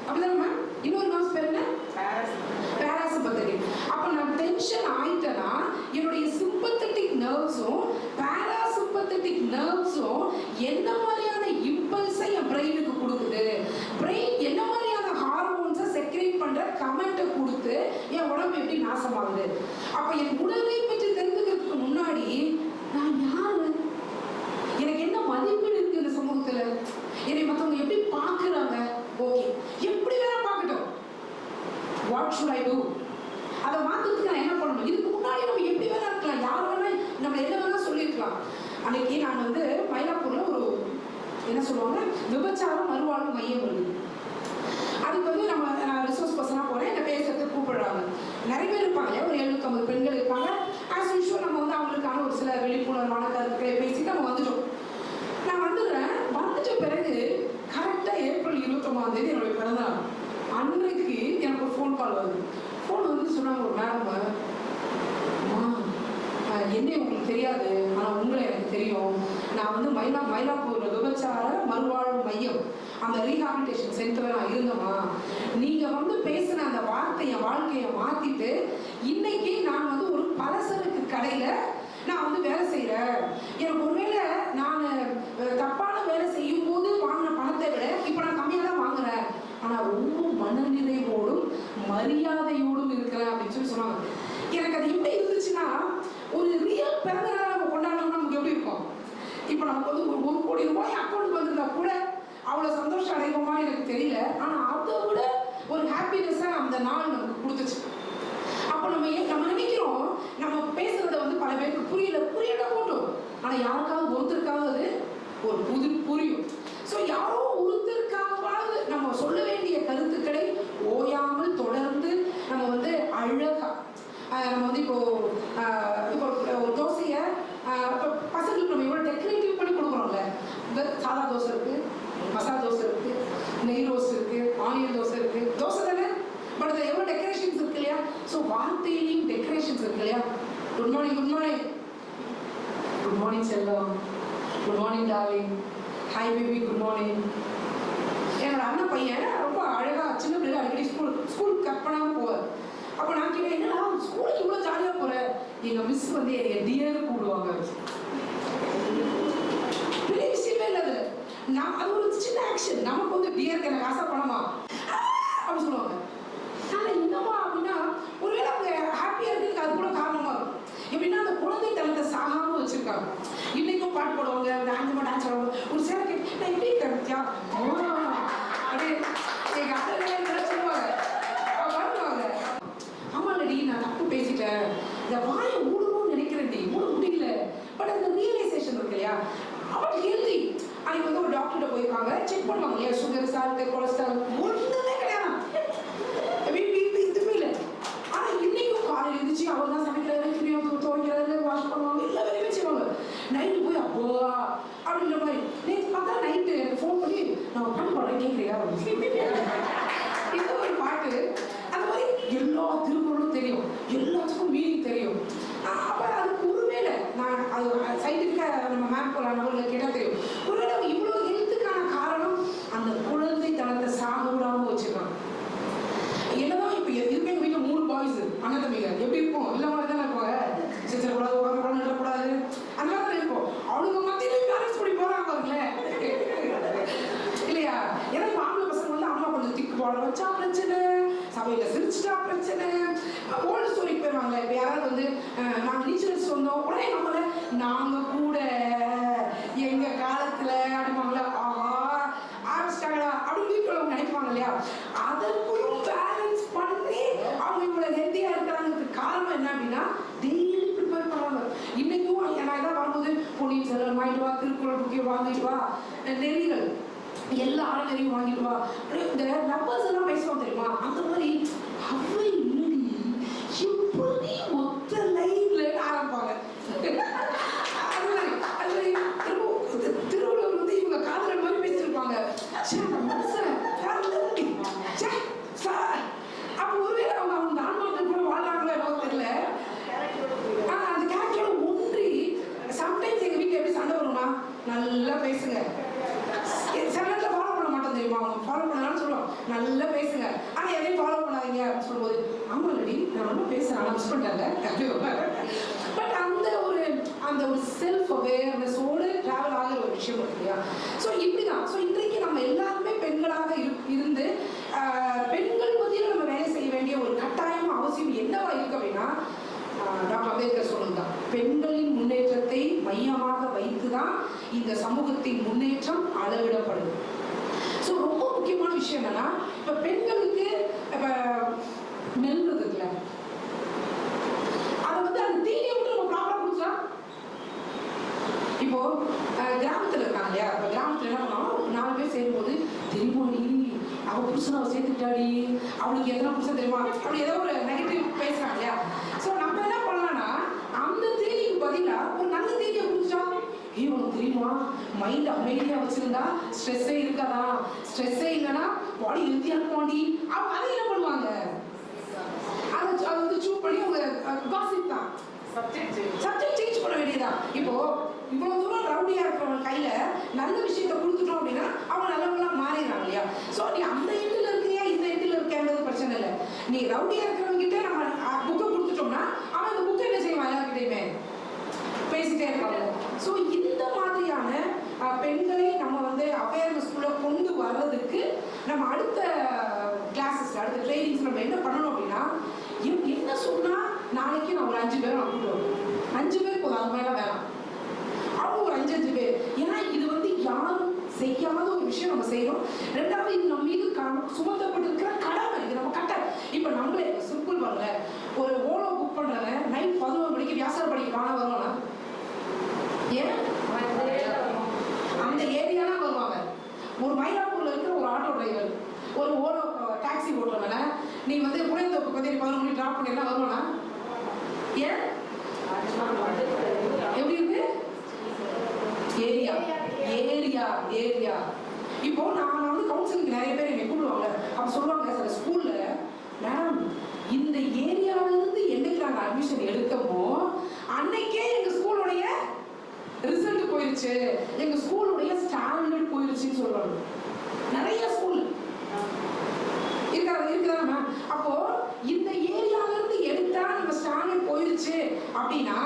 அப்படிதானே மேம்? இன்னொரு நர்வ்ஸ் பேர் என்ன? பேராசிம்பத்தட்டிக். அப்ப நான் டென்ஷன் ஆயிட்டேன்னா என்னுடைய சிம்பத்தட்டிக் நர்வ்ஸும் பேராசிம்பத்தட்டிக் நர்வ்ஸும் என்ன மாதிரியான இம்பல்ஸை என் பிரெயினுக்கு கொடுக்குது, பிரெயின் என்ன மாதிரியான ஹார்மோன்ஸை செக்ரேட் பண்ற கமெண்ட்டை கொடுத்து என் உடம்பு எப்படி நாசமாகுது. அப்ப என் உடலை பற்றி தெரிஞ்சுக்கிறதுக்கு முன்னாடி நான் யாரு, எனக்கு என்ன மதிப்பீடு இருக்கு இந்த சமூகத்துல, என்னை மற்றவங்க எப்படி பார்க்குறாங்க, ஓகே எப்படி வேணா பார்க்கட்டும், வாட் ஷுட் ஐ டூ, அதை மாற்றத்துக்கு நான் என்ன பண்ணணும். இதுக்கு முன்னாடி நம்ம எப்படி வேணா இருக்கலாம், யார் வேணா நம்ம என்ன வேணா சொல்லியிருக்கலாம். அன்னைக்கு நான் வந்து மயிலாப்பூர்ல ஒரு என்ன சொல்லுவாங்க விபச்சாரம் மறுவாழ்வு மையம் இருக்குது. அதுக்கு வந்து நான் ரிசோர்ஸ் பர்சனாக போகிறேன், என்னை பேசுறதுக்கு கூப்பிடுறாங்க. நிறைய பேர் இருப்பாங்க, ஒரு 750 பெண்கள் இருப்பாங்க. ஆஸ் யூஷுவல் நம்ம வந்து அவங்களுக்கான ஒரு சில விழிப்புணர்வான கருத்துக்களை பேசிட்டு நம்ம வந்துட்டோம். நான் வந்துடுறேன். வந்துட்ட பிறகு கரெக்டாக ஏப்ரல் 29ஆம் தேதி என்னுடைய பிறந்தநாள் அன்றைக்கு எனக்கு ஒரு ஃபோன் கால் வருது. ஃபோன் வந்து சொன்னாங்க, ஒரு மேடம், என்ன உங்களுக்கு தெரியாது, ஆனால் உங்களை எனக்கு தெரியும். நான் வந்து மயிலாப்பூர் விபச்சார மறுவாழ்வு மையம் அந்த ரீஹாபிலிட்டேஷன் சென்டரில் நான் இருந்தேம்மா. நீங்கள் வந்து பேசின அந்த வார்த்தையை வாழ்க்கையை மாற்றிட்டு இன்னைக்கு நான் வந்து ஒரு பலசரக்கு கடையில் நான் வந்து வேலை செய்கிறேன். எனக்கு ஒருவேளை நான் தப்பான வேலை செய்யும் போது வாங்கின பணத்தை விட இப்போ நான் கம்மியாக தான் வாங்குறேன், ஆனால் ரொம்ப மனநிறைவோடும் மரியாதையோடும் இருக்கிறேன் அப்படின்னு சொல்லி சொன்னாங்க. எனக்கு அது எப்படி இருந்துச்சுன்னா, ஒரு ரியல் பிறந்த நாள் நம்ம கொண்டாடணும்னா நமக்கு எப்படி இருக்கும். இப்போ நமக்கு வந்து 1 கோடி ரூபாய் அக்கௌண்ட் வந்திருந்தா கூட அவ்வளோ சந்தோஷம் அடைவோமா எனக்கு தெரியல. ஆனால் அதை விட ஒரு ஹாப்பினஸை அந்த நாள் நமக்கு கொடுத்துச்சு. அப்போ நம்ம நினைக்கிறோம் நம்ம பேசுறத வந்து பல பேருக்கு புரியல போட்டோம், ஆனால் யாருக்காவது ஒருத்தருக்காவது ஒரு புரியும். ஸோ யாரோ ஒருத்தருக்காவது நம்ம சொல்ல வேண்டிய கருத்துக்களை ஓயாமல் தொடர்ந்து நம்ம வந்து அழகா நம்ம வந்து இப்போ ஒரு தோசையை இப்போ பசங்களுக்கு நம்ம இவ்வளோ டெக்கரேட்டிவ் பண்ணி கொடுக்குறோம்ல. இந்த சாதா தோசை இருக்கு, மசாலா தோசை இருக்கு, நெய் ரோஸ் இருக்கு, ஆனியன் தோசை இருக்கு, தோசை தானே, பட் அதில் எவ்வளோ டெக்கரேஷன்ஸ் இருக்கு இல்லையா. ஸோ வார்த்தையிலையும் டெக்கரேஷன்ஸ் இருக்கு இல்லையா. Good morning, good morning, good morning செல்லம், good morning darling, hi baby, good morning. என்னோட அண்ணன் பையன் ரொம்ப அழகா சின்ன பிள்ளைங்க அடிக்கடி ஸ்கூல் கட் பண்ணாமல் போவார். அப்போ நான் கேட்டேன், என்னடா ஸ்கூலுக்கு இவ்வளோ ஜாலியாக போகிற. எங்கள் மிஸ் வந்து என்னை டியர் கூப்பிடுவாங்க. பெரிய விஷயமே இல்லை அது. அது ஒரு சின்ன ஆக்ஷன். நமக்கு வந்து டியருக்கு எனக்கு ஆசைப்படமா அப்படின்னு சொல்லுவாங்க. ஆனால் என்னமா அப்படின்னா ஒருவேளை அவங்க ஹாப்பியாக இருக்கிறதுக்கு அது கூட காரணமாக இருக்கும். எப்படின்னா அந்த குழந்தை தளத்தை சாகாமல் வச்சுருக்காங்க. இன்னைக்கும் பாட்டு போடுவாங்க, டான்ஸ் ஆடுவாங்க. ஒரு சேவை கேட்டு நான் எப்படி இருக்கிறேன் அப்படியே எங்கள் அண்ணன் சொல்லுவாங்க, வருவாங்க. ஆமாடி நான் தப்பு பேசிட்டேன், இந்த வாயை மூடணும்னு நினைக்கிறேன், மூட முடியல. பட் அந்த ரியலைசேஷன் இருக்கு இல்லையா, அவன் ஹெல்தி. அன்னைக்கு வந்து ஒரு டாக்டர்கிட்ட போயிருக்காங்க, செக் பண்ணுவாங்க இல்லையா, சுகர், சால்ட்டு, கொலஸ்ட்ரால் ஒன்றுமே கிடையாது, இதுவுமே இல்லை. ஆனால் இன்னைக்கும் காலையில் இருந்துச்சு அவர் தான் சமைக்கிறாரு, துவைக்கிறாரு, வாஷ் பண்ணுவாங்க, எல்லா வேலையுமே செய்வாங்க. நைட்டு போய் அப்போ அப்படின்ற மாதிரி நேற்று பார்த்தா நைட்டு எனக்கு ஃபோன் பண்ணி நான் பாட்டு பாடுறேன் கேட்குறியா, இது ஒரு பாட்டு. அந்த மாதிரி எல்லா திருக்குறளும் தெரியும், எல்லாத்துக்கும் மீனிங் தெரியும். அப்போ அதுக்கு ஒருவேளை நான் அது சயின்டிஃபிக்காக நம்ம மேப் போகலாம், அவங்களுக்கு கேட்டால் தெரியும். ஒருவேளை அவங்க இவ்வளோ ஹெல்த்துக்கான காரணம் அந்த குழந்தை தளத்தை சாக விடாமல் வச்சுருக்காங்க. என்னதான் இப்போ இதுக்கு எங்கள் வீட்டில் 3 பாய்ஸ் அண்ணன் தம்பிங்க எப்படி இருக்கும், இல்லை மாதிரி தானே இருப்பாங்க. சிரிச்சிடக்கூடாது, உட்காந்து நிடக்கூடாது, அந்த மாதிரி தான் இருக்கும். அவனுக்கு மத்தியில் பேரண்ட்ஸ் படி போகிறாங்க பாருங்களேன் இல்லையா. ஏன்னா ஆம்பளை பசங்க வந்து அம்மா கொஞ்சம் திக்கு போட வச்சா பிரச்சனை, சபையில் சிரிச்சுட்டா பிரச்சனை, ஓல்டு ஸ்டோரிக்கு போயிடுவாங்க. இப்போ யாராவது வந்து நாங்கள் நீச்சல் சொன்னோம் உடனே நம்மள நாங்கள் கூட எங்கள் காலத்தில் அப்படிப்பாங்களா, ஆஹா ஆரம்பிச்சிட்டாங்களா அப்படின்னு வீட்டில் நினைப்பாங்க இல்லையா. அதற்குள்ளும் பேலன்ஸ் பண்ணி அவங்க இவ்வளோ ஹெல்த்தியாக இருக்கிறாங்கிறதுக்கு காரணம் என்ன அப்படின்னா டெய்லி ப்ரிப்பேர் பண்ணுறாங்க. இன்னைக்கும் நான் எதாவது வரும்போது பொன்னியின் செல்வன் வாங்கிட்டு வா, திருக்குறள் புக்கியை வாங்கிட்டு வா, நெறிகள் எல்லா ஆளுநரையும் வாங்கிட்டு வா, இந்த நம்பர்ஸ் எல்லாம் பேசுவோம் தெரியுமா. அந்த மாதிரி அவை இல்லடி எப்படி மொத்த லைன்ல ஆரம்பிப்பாங்க. அது மாதிரி திருவள்ளுவர் வந்து இவங்க காதலர் மாதிரி பேசியிருப்பாங்க. அப்போ ஒருவேளை அவங்க அவங்க ஆன்மாக்கள் கூட வாழ்றாங்களோ என்னவோ தெரியல. ஆனால் அந்த கேரக்டரோட ஒன்றி சம்டைம்ஸ் எங்கள் வீட்டில் எப்படி சண்டை வருமா, நல்லா பேசுங்க, சில நேரத்தில் ஃபாலோ பண்ண மாட்டோம் தெரியுமா. அவங்க ஃபாலோ பண்ணாலும் சொல்லுவாங்க, நல்லா பேசுங்க ஆனால் எதையும் ஃபாலோ பண்ணாதீங்க அப்படின்னு சொல்லும்போது ஆமாம் ரெடி நான் ரொம்ப பேசுகிறேன் ஆனால் மிஸ் பண்ணிட்டாங்க. பட் அந்த ஒரு செல்ஃப் அவேர்னஸோடு ட்ராவல் ஆகிற ஒரு விஷயம் இருக்கு இல்லையா? ஸோ இப்படி தான். ஸோ இன்றைக்கு நம்ம எல்லாருமே பெண்களாக இருந்து பெண்கள் மத்தியில் நம்ம வேலை செய்ய வேண்டிய ஒரு கட்டாயம் அவசியம் என்னவா இருக்கு அப்படின்னா, டாக்டர் அம்பேத்கர் சொன்னதுதான், பெண்களின் முன்னேற்றத்தை மையமாக வைத்துதான் இந்த சமூகத்தின் முன்னேற்றம் அளவிடப்படுது. ஸோ ரொம்ப முக்கியமான விஷயம் என்னன்னா, இப்போ பெண்களுக்கு இப்போ நெல் இருக்குல்ல, அதை வந்து அந்த தீனியை விட்டு நம்ம ப்ராப்பராக கொடுத்தா, இப்போ கிராமத்தில் இருக்காங்க இல்லையா, இப்போ கிராமத்தில் என்ன பண்ணுவாங்க, 4 பேர் சேரும்போது தெரியுமாடி அவள் புருஷனை அவள் சேர்த்துக்கிட்டாடி, அவளுக்கு எதனா புருஷன் தெரியுமா, அப்படி ஏதோ ஒரு நெகட்டிவ் பேசுறாங்க இல்லையா? ஸோ நம்ம என்ன பண்ணலாம்னா, அந்த தேதிக்கு பதிலாக ஒரு நல்ல தேதியை கொடுத்துட்டா, உனக்கு தெரியுமா மைண்ட் அமைதியாக வச்சிருந்தா ஸ்ட்ரெஸ்ஸே இருக்காதா, ஸ்ட்ரெஸ்ஸே இல்லைன்னா பாடி ஹெல்த்தியாக இருக்குமாடி, அவங்க அதை என்ன பண்ணுவாங்க, அதை வந்து சூஸ் பண்ணி அவங்க காசிப் தான் சப்ஜெக்ட் சேஞ்ச் பண்ண வேண்டியதா. இப்போ இவ்வளவு தூரம் ரவுடியா இருக்கிறவங்க கையில நல்ல விஷயத்த கொடுத்துட்டோம் அப்படின்னா அவங்க நல்லவங்களா மாறிடுறாங்க இல்லையா? ஸோ நீ அந்த எண்டில் இருக்கிறியா இந்த எண்டில் இருக்கின்றது பிரச்சனை இல்லை. நீ ரவுடியா இருக்கிறவங்க கிட்ட நம்ம புக்கை கொடுத்துட்டோம்னா அவன் அந்த புக்கை என்ன செய்வான், எல்லாருக்கிட்டையுமே பேசிட்டே இருப்பாங்க. ஸோ இந்த மாதிரியான பெண்களை நம்ம வந்து அவேர்னஸ்குள்ள கொண்டு வர்றதுக்கு நம்ம அடுத்த கிளாஸஸ்ல அடுத்த ட்ரைனிங்ஸ் நம்ம என்ன பண்ணணும் அப்படின்னா, என்ன சொன்னா நாளைக்கு நான் ஒரு 5 பேர் நான் கூட்டு வருவேன், 5 பேர் போதும், அது மேலே வேணாம், அவங்க ஒரு 5 பேர். ஏன்னா இது வந்து யாரும் செய்யாத ஒரு விஷயம் நம்ம செய்யறோம். ரெண்டாவது இது நம்ம மீது சுமத்தப்பட்டிருக்கிற கடமை, இது நம்ம கட்டளை. இப்போ நம்மளே சிம்பிள் வரல, ஒரு ஓலோ புக் பண்றவன் நைட் 11 மணிக்கு வியாசர படிக்க வாங்க வருவானா? ஏன் அந்த ஏரியானா வருவாங்க. ஒரு மயிலாப்பூர்ல இருக்கிற ஒரு ஆட்டோ டிரைவர், ஒரு ஓலோ டாக்ஸி ஓட்டுறவன நீ வந்து புளியந்தோப்புக்கு வந்து 11 மணி டிராப் பண்ணி வருவானா? ஏன் எப்படி இருக்கு ஏரியா ஏரியா ஏரியா. இப்போ நான் வந்து கவுன்சிலிங் நிறைய பேர் என்னை கூப்பிடுவாங்க. அப்ப சொல்லுவாங்க, சில ஸ்கூல்ல மேம் இந்த ஏரியாவில இருந்து என்னைக்கு நாங்கள் அட்மிஷன் எடுக்கமோ அன்னைக்கே எங்க ஸ்கூலுடைய ரிசல்ட் போயிருச்சு, எங்க ஸ்கூலுடைய ஸ்டாண்டர்ட் போயிருச்சுன்னு சொல்றாங்க. நிறைய ஸ்கூல் இருக்குதா மேம்? அப்போ இந்த ஏரியாவில இருந்து எடுத்தா நம்ம ஸ்டாண்டர்ட் போயிருச்சு அப்படின்னா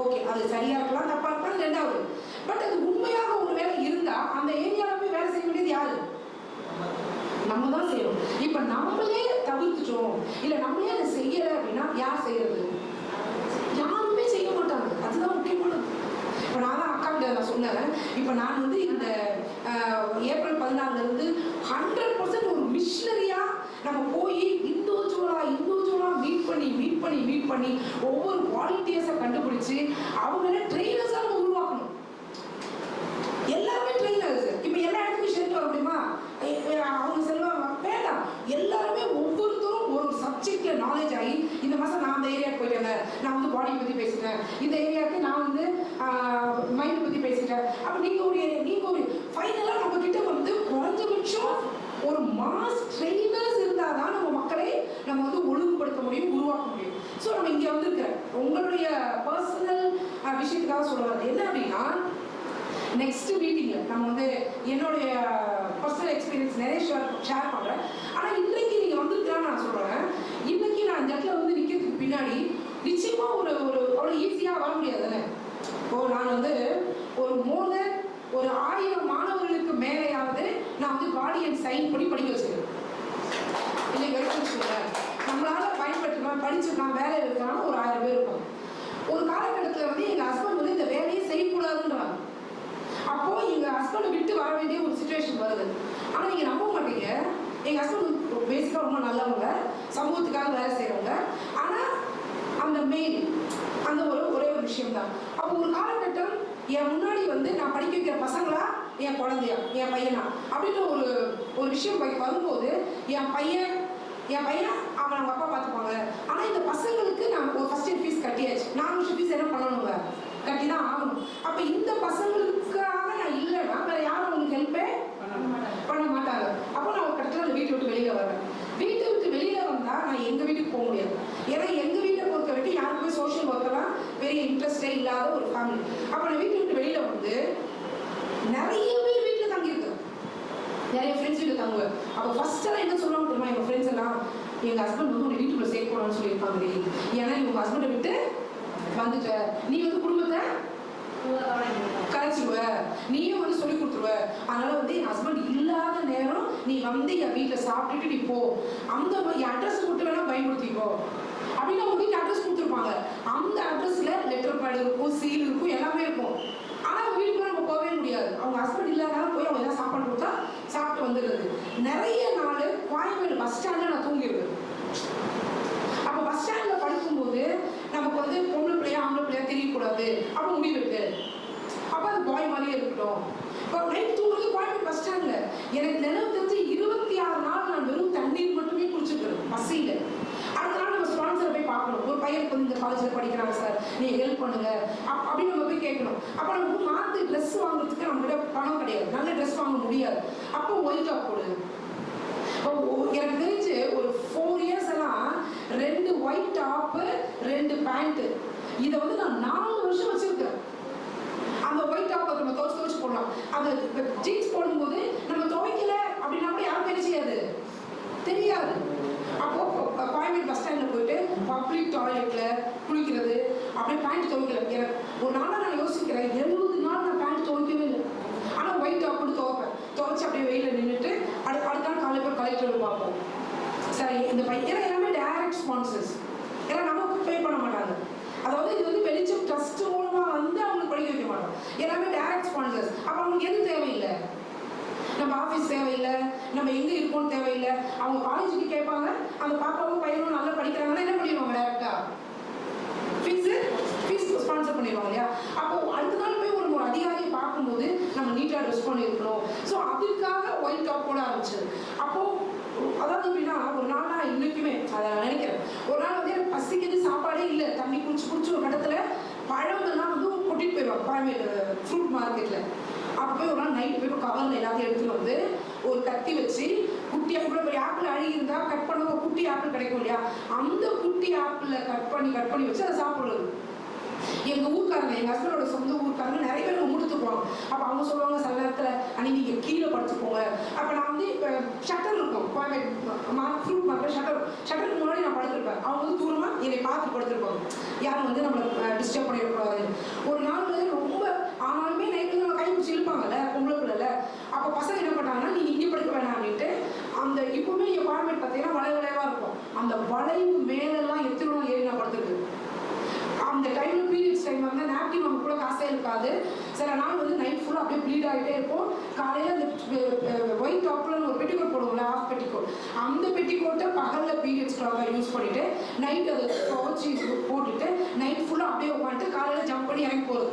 ஓகே, அது சரியா இருக்கலாம் தப்பா இருக்கலாம் ரெண்டாவது. பட் அது உண்மையாக ஒரு வேலை இருந்தா அந்த ஏரியாவில் போய் வேலை செய்ய வேண்டியது யாரு? நம்ம தான் செய்யணும். இப்ப நம்மளே தவிர்த்துட்டோம் இல்ல நம்மளே அதை செய்யல அப்படின்னா யார் செய்யறது? யாருமே செய்ய மாட்டாங்க. அதுதான் முக்கியமானது. இப்போ நான் தான் அக்காவிட்ட நான் சொன்னேன், இப்போ நான் வந்து இந்த ஏப்ரல் 14 இருந்து 100% ஒரு மிஷனரியா நம்ம போய் இண்டிவிஜுவலா மீட் பண்ணி ஒவ்வொரு வாலண்டியர்ஸை கண்டுபிடிச்சு அவங்கள ட்ரெயினர்ஸா நம்ம உருவாக்கணும். எல்லாருமே ட்ரெயினர்ஸ். இப்போ எல்லா இடத்துக்கும் சேர்த்து வர முடியுமா? அவங்க செல்வாங்க வேண்டாம். எல்லாருமே ஒவ்வொருத்தரும் ஒரு சப்ஜெக்ட்ல நாலேஜ் ஆகி, இந்த மாசம் நான் அந்த ஏரியாவுக்கு போயிட்டேன், நான் வந்து பாடி பத்தி பேசிட்டேன், இந்த ஏரியாவுக்கு நான் வந்து மைண்ட் பத்தி பேசிட்டேன். அப்ப நீங்க ஒரு ஃபைனலா நம்ம கிட்ட வந்து குறைஞ்சபட்சம் ஒரு மாஸ் ட்ரெயினர்ஸ் இருந்தாதான் நம்ம மக்களை நம்ம வந்து ஒழுங்குபடுத்த முடியும், உருவாக்க முடியும். ஸோ நம்ம இங்க வந்து உங்களுடைய பர்சனல் விஷயத்துக்காக சொல்லுவாங்க என்ன அப்படின்னா, நெக்ஸ்ட் மீட்டிங்ல நம்ம வந்து என்னுடைய பர்சனல் எக்ஸ்பீரியன்ஸ் நிறைய ஷேர் பண்றேன். ஆனா இன்னைக்கு நீங்க வந்திருக்கலாம்னு நான் சொல்றேன். இன்னைக்கு நான் இந்த இடத்துல வந்து நிக்கிறதுக்கு பின்னாடி நிச்சயமா ஒரு அவ்வளவு ஈஸியா வர முடியாது தானே. இப்போ நான் வந்து ஒரு மோர் தென் ஒரு 1000 மாணவர்களுக்கு மேலேயாவது நான் வந்து கார்டியன் சைன் பண்ணி படிக்க வச்சிருக்கேன். இல்லைங்க சொல்றேன், நம்மளால பயன்படுத்தலாம், படிச்சிருக்கலாம், வேலையில் இருக்கலாம் ஒரு 1000 பேர் இருக்கும். ஒரு காலகட்டத்தில் வந்து எங்க ஹஸ்பண்ட் வந்து இந்த வேலையை செய்யக்கூடாதுன்றாங்க. அப்போ எங்க ஹஸ்பண்ட் விட்டு வர வேண்டிய ஒரு சிச்சுவேஷன் வருது. ஆனா நீங்க நம்ப மாட்டீங்க, எங்க ஹஸ்பண்ட் பேசிக்கா ரொம்ப நல்லவங்க, சமூகத்துக்காக வேலை செய்யறவங்க. ஆனா அந்த மெயின் அந்த ஒரே ஒரு விஷயம் தான். அப்போ ஒரு காலகட்டம் என் முன்னாடி வந்து நான் படிக்க வைக்கிற பசங்களா என் குழந்தையா என் பையனா அப்படின்ற ஒரு விஷயம் வரும்போது என் பையன் அவன் அவங்க அப்பா பார்த்துப்பாங்க. ஆனா இந்த பசங்களுக்கு நான் ஒரு ஃபர்ஸ்ட் இயர் ஃபீஸ் கட்டியாச்சு, 4 வருஷம் ஃபீஸ் என்ன பண்ணணுங்க, கட்டி தான் ஆகணும். அப்ப இந்த பசங்களுக்காக நான் இல்லைன்னா வேற யாரும் அவங்களுக்கு ஹெல்ப்பே பண்ண மாட்டாங்க. அப்போ நான் ஒரு கட்டத்தில் வீட்டை விட்டு வெளியில வரேன். வீட்டை விட்டு வெளியில வந்தா நான் எங்க வீட்டுக்கு போக முடியாது. ஏன்னா எங்க வீட்டை பொறுத்த வரைக்கும் யாருக்குமே சோஷியல் ஒர்க்கெல்லாம் பெரிய இன்ட்ரெஸ்டே இல்லாத ஒரு ஃபேமிலி. அப்ப நான் வீட்டை விட்டு வெளியில வந்து நிறைய பேர் வீட்டுல தங்கியிருக்கேன், நிறைய ஃப்ரெண்ட்ஸ் வீட்டு தங்குவ. அப்போ ஃபர்ஸ்ட் எல்லாம் என்ன சொல்லுவாங்க தெரியுமா எங்க ஃப்ரெண்ட்ஸ் எல்லாம், எங்க ஹஸ்பண்ட் வந்து ஒரு வீட்டுக்குள்ள சேர்க்கணும்னு சொல்லியிருப்பாங்க. ஏன்னா உங்க ஹஸ்பண்டை விட்டு வந்துட்ட, நீ வந்து குடும்பத்தை கரைச்சிடுவ, நீயும் வந்து சொல்லி கொடுத்துருவ. அதனால வந்து என் ஹஸ்பண்ட் இல்லாத நேரம் நீ வந்து என் வீட்டில் சாப்பிட்டுட்டு நீ போ, அந்த என் அட்ரஸ் மட்டும் வேணா பயன்படுத்திக்கோ அப்படின்னு அவங்க வீட்டு அட்ரஸ் கொடுத்துருப்பாங்க. அந்த அட்ரஸ்ல லெட்டர் பேட் இருக்கும், சீல் இருக்கும், எல்லாமே இருக்கும். ஆனா அவங்க வீட்டுக்குள்ள நம்ம போகவே முடியாது. அவங்க ஹஸ்பண்ட் இல்லாதனால போய் அவங்க ஏதாவது சாப்பாடு கொடுத்தா சாப்பிட்டு வந்துடுறது. நிறைய நாள் கோயம்பேடு பஸ் ஸ்டாண்ட்ல நான் தூங்கிடுவேன். அப்போ பஸ் ஸ்டாண்ட்ல படிக்கும்போது நமக்கு வந்து பொம்பளை பிள்ளையா ஆம்பளை பிள்ளையா தெரியக்கூடாது. அப்போ முடிவெட்டு, அப்போ அது பாய் மாதிரியே இருக்கட்டும். இப்போ நைட் தூங்குறது கோயம்பேடு பஸ் ஸ்டாண்ட்ல. எனக்கு நினைவு தெரிஞ்சு 26 நாள் நான் வெறும் தண்ணீர் மட்டுமே குடிச்சிருக்கேன் பஸ்ஸில். அடுத்த நாள் நம்ம ஸ்பான்சரை போய் பார்க்கணும். ஒரு பையனுக்கு வந்து இந்த காலேஜில் படிக்கிறாங்க சார், நீங்கள் ஹெல்ப் பண்ணுங்க அப்படின்னு நம்ம போய் கேட்கணும். அப்போ நமக்கு மாற்று ட்ரெஸ் வாங்குறதுக்கு நம்மகிட்ட பணம் கிடையாது, நல்ல ட்ரெஸ் வாங்க முடியாது. அப்போ ஒயிட் டாப் போடுது. எனக்கு தெரிஞ்சு ஒரு 4 இயர்ஸ் எல்லாம் 2 ஒயிட் டாப்பு 2 பேண்ட்டு, இதை வந்து நான் 4 வருஷம் வச்சிருக்கேன். அந்த ஒயிட் டாப்பை நம்ம துவைச்சு போடலாம். அந்த ஜீன்ஸ் போடும்போது நம்ம துவைக்கல அப்படின்னா கூட யாரும் என்ன செய்யாது, தெரியாது. அப்போ கோயம்பேடு பஸ் ஸ்டாண்டில் போயிட்டு பப்ளிக் டாய்லெட்ல குளிக்கிறது, அப்படியே பேண்ட் துவைக்கல. ஒரு நாளாக நான் யோசிக்கிறேன், 70 நாள் நான் பேண்ட் துவைக்கவே இல்லை. ஆனால் ஒயிட் டாப் போட்டு துவைச்சு அப்படியே வெயிலில் நின்றுட்டு அடுத்த நாள் காலையில் போய் கலெக்டர் பார்ப்போம். சரி, இந்த பையன் எல்லாமே டைரக்ட் ஸ்பான்சர்ஸ், ஏன்னா நமக்கு பே பண்ண மாட்டாங்க. அதாவது இது வந்து வெளிச்சம் ட்ரஸ்ட் மூலமாக வந்து அவங்களுக்கு படிக்க வைக்க மாட்டோம். எல்லாமே டைரக்ட் ஸ்பான்சர்ஸ். அப்போ அவங்களுக்கு எது தேவையில்லை, நம்ம ஆஃபீஸ் தேவையில்லை, நம்ம எங்கே இருக்கோம்னு தேவையில்லை. அவங்க காலேஜுக்கு கேட்பாங்க, அந்த பாப்பாவும் பையனும் நல்லா படிக்கிறாங்கன்னா என்ன பண்ணிடுவாங்க, டேரக்டா ஃபீஸ் ஸ்பான்சர் பண்ணிடுவாங்க இல்லையா. அப்போ அடுத்த நாள் போய் ஒரு அதிகாரியை பார்க்கும்போது நம்ம நீட்டாக ட்ரெஸ் பண்ணியிருக்கணும். ஸோ அதுக்காக ஒயிட் டாப் போட ஆரம்பிச்சது. அப்போது அதாவது எப்படின்னா, ஒரு நாள் நான் இன்னைக்குமே அதை நினைக்கிறேன். ஒரு நாள் வந்து எனக்கு பசிக்கிறது, சாப்பாடே இல்லை, தண்ணி குடிச்சு ஒரு இடத்துல பழங்கள்லாம் வந்து கொட்டிட்டு போயிடுவாங்க கோயம்பேடு ஃப்ரூட் மார்க்கெட்டில். அப்போ போய் ஒரு நாள் நைட்டு போய் கவரில் எல்லாத்தையும் எடுத்துகிட்டு வந்து ஒரு கத்தி வச்சு குட்டியாக கூட போய் ஆப்பிள் அழுகி இருந்தால் கட் பண்ண ஒரு குட்டி ஆப்பிள் கிடைக்கும் இல்லையா, அந்த குட்டி ஆப்பிளில் கட் பண்ணி வச்சு அதை சாப்பிடுறது. எங்கள் ஊருக்காரங்க, எங்கள் ஹஸ்பண்டோட சொந்த ஊருக்காரங்க நிறைய பேர் முடித்துக்குவாங்க. அப்போ அவங்க சொல்லுவாங்க சில நேரத்தில், அன்னைக்கு நீங்கள் கீழே படுத்துக்கோங்க. அப்போ நான் வந்து இப்போ ஷட்டர் இருக்கும் கோயம்பேடு ஃப்ரூட் மார்க்கெட், ஷட்டருக்கு முன்னாடி நான் படுத்துருப்பேன். அவங்க வந்து தூரமாக என்னை பார்த்து படுத்துருப்பாங்க, யாரும் வந்து நம்மளை டிஸ்டர்ப் பண்ணிடக்கூடாது. ஒரு நாள் வந்து ரொம்ப ஆனாலுமே நைட்டு நம்ம கை பிடிச்சி இழுப்பாங்கல்ல பொம்பளை பிள்ளைல. அப்போ பசங்க என்ன பண்ணாங்கன்னா, நீங்கள் இங்கே படுக்க வேணாம் அப்படின்ட்டு அந்த இப்போவுமே நீங்கள் கோயம்பேடு பார்த்தீங்கன்னா வளைவாக இருக்கும். அந்த வளைவு மேலெல்லாம் எத்தனை நாள் ஏறி நான் படுத்துருக்கு. அந்த டைமில் பீரியட்ஸ் டைம் வந்து நாப்கின் நம்ம கூட காசே இருக்காது. சில நாள் வந்து நைட் ஃபுல்லாக அப்படியே ப்ளீட் ஆகிட்டே இருக்கும். காலையில் அந்த ஒயிட் டாப்பில் ஒரு பெட்டிக்கோட் போடுவோம்ல, ஆஃப் பெட்டிக்கோட், அந்த பெட்டிக்கோட்டை பகலில் பீரியட்ஸ் கிளாக்காக யூஸ் பண்ணிவிட்டு நைட் அதை துவச்சி போட்டுட்டு நைட் ஃபுல்லாக அப்படியே உட்காந்துட்டு காலையில் ஜம்ப் பண்ணி இறங்கி போகிறது.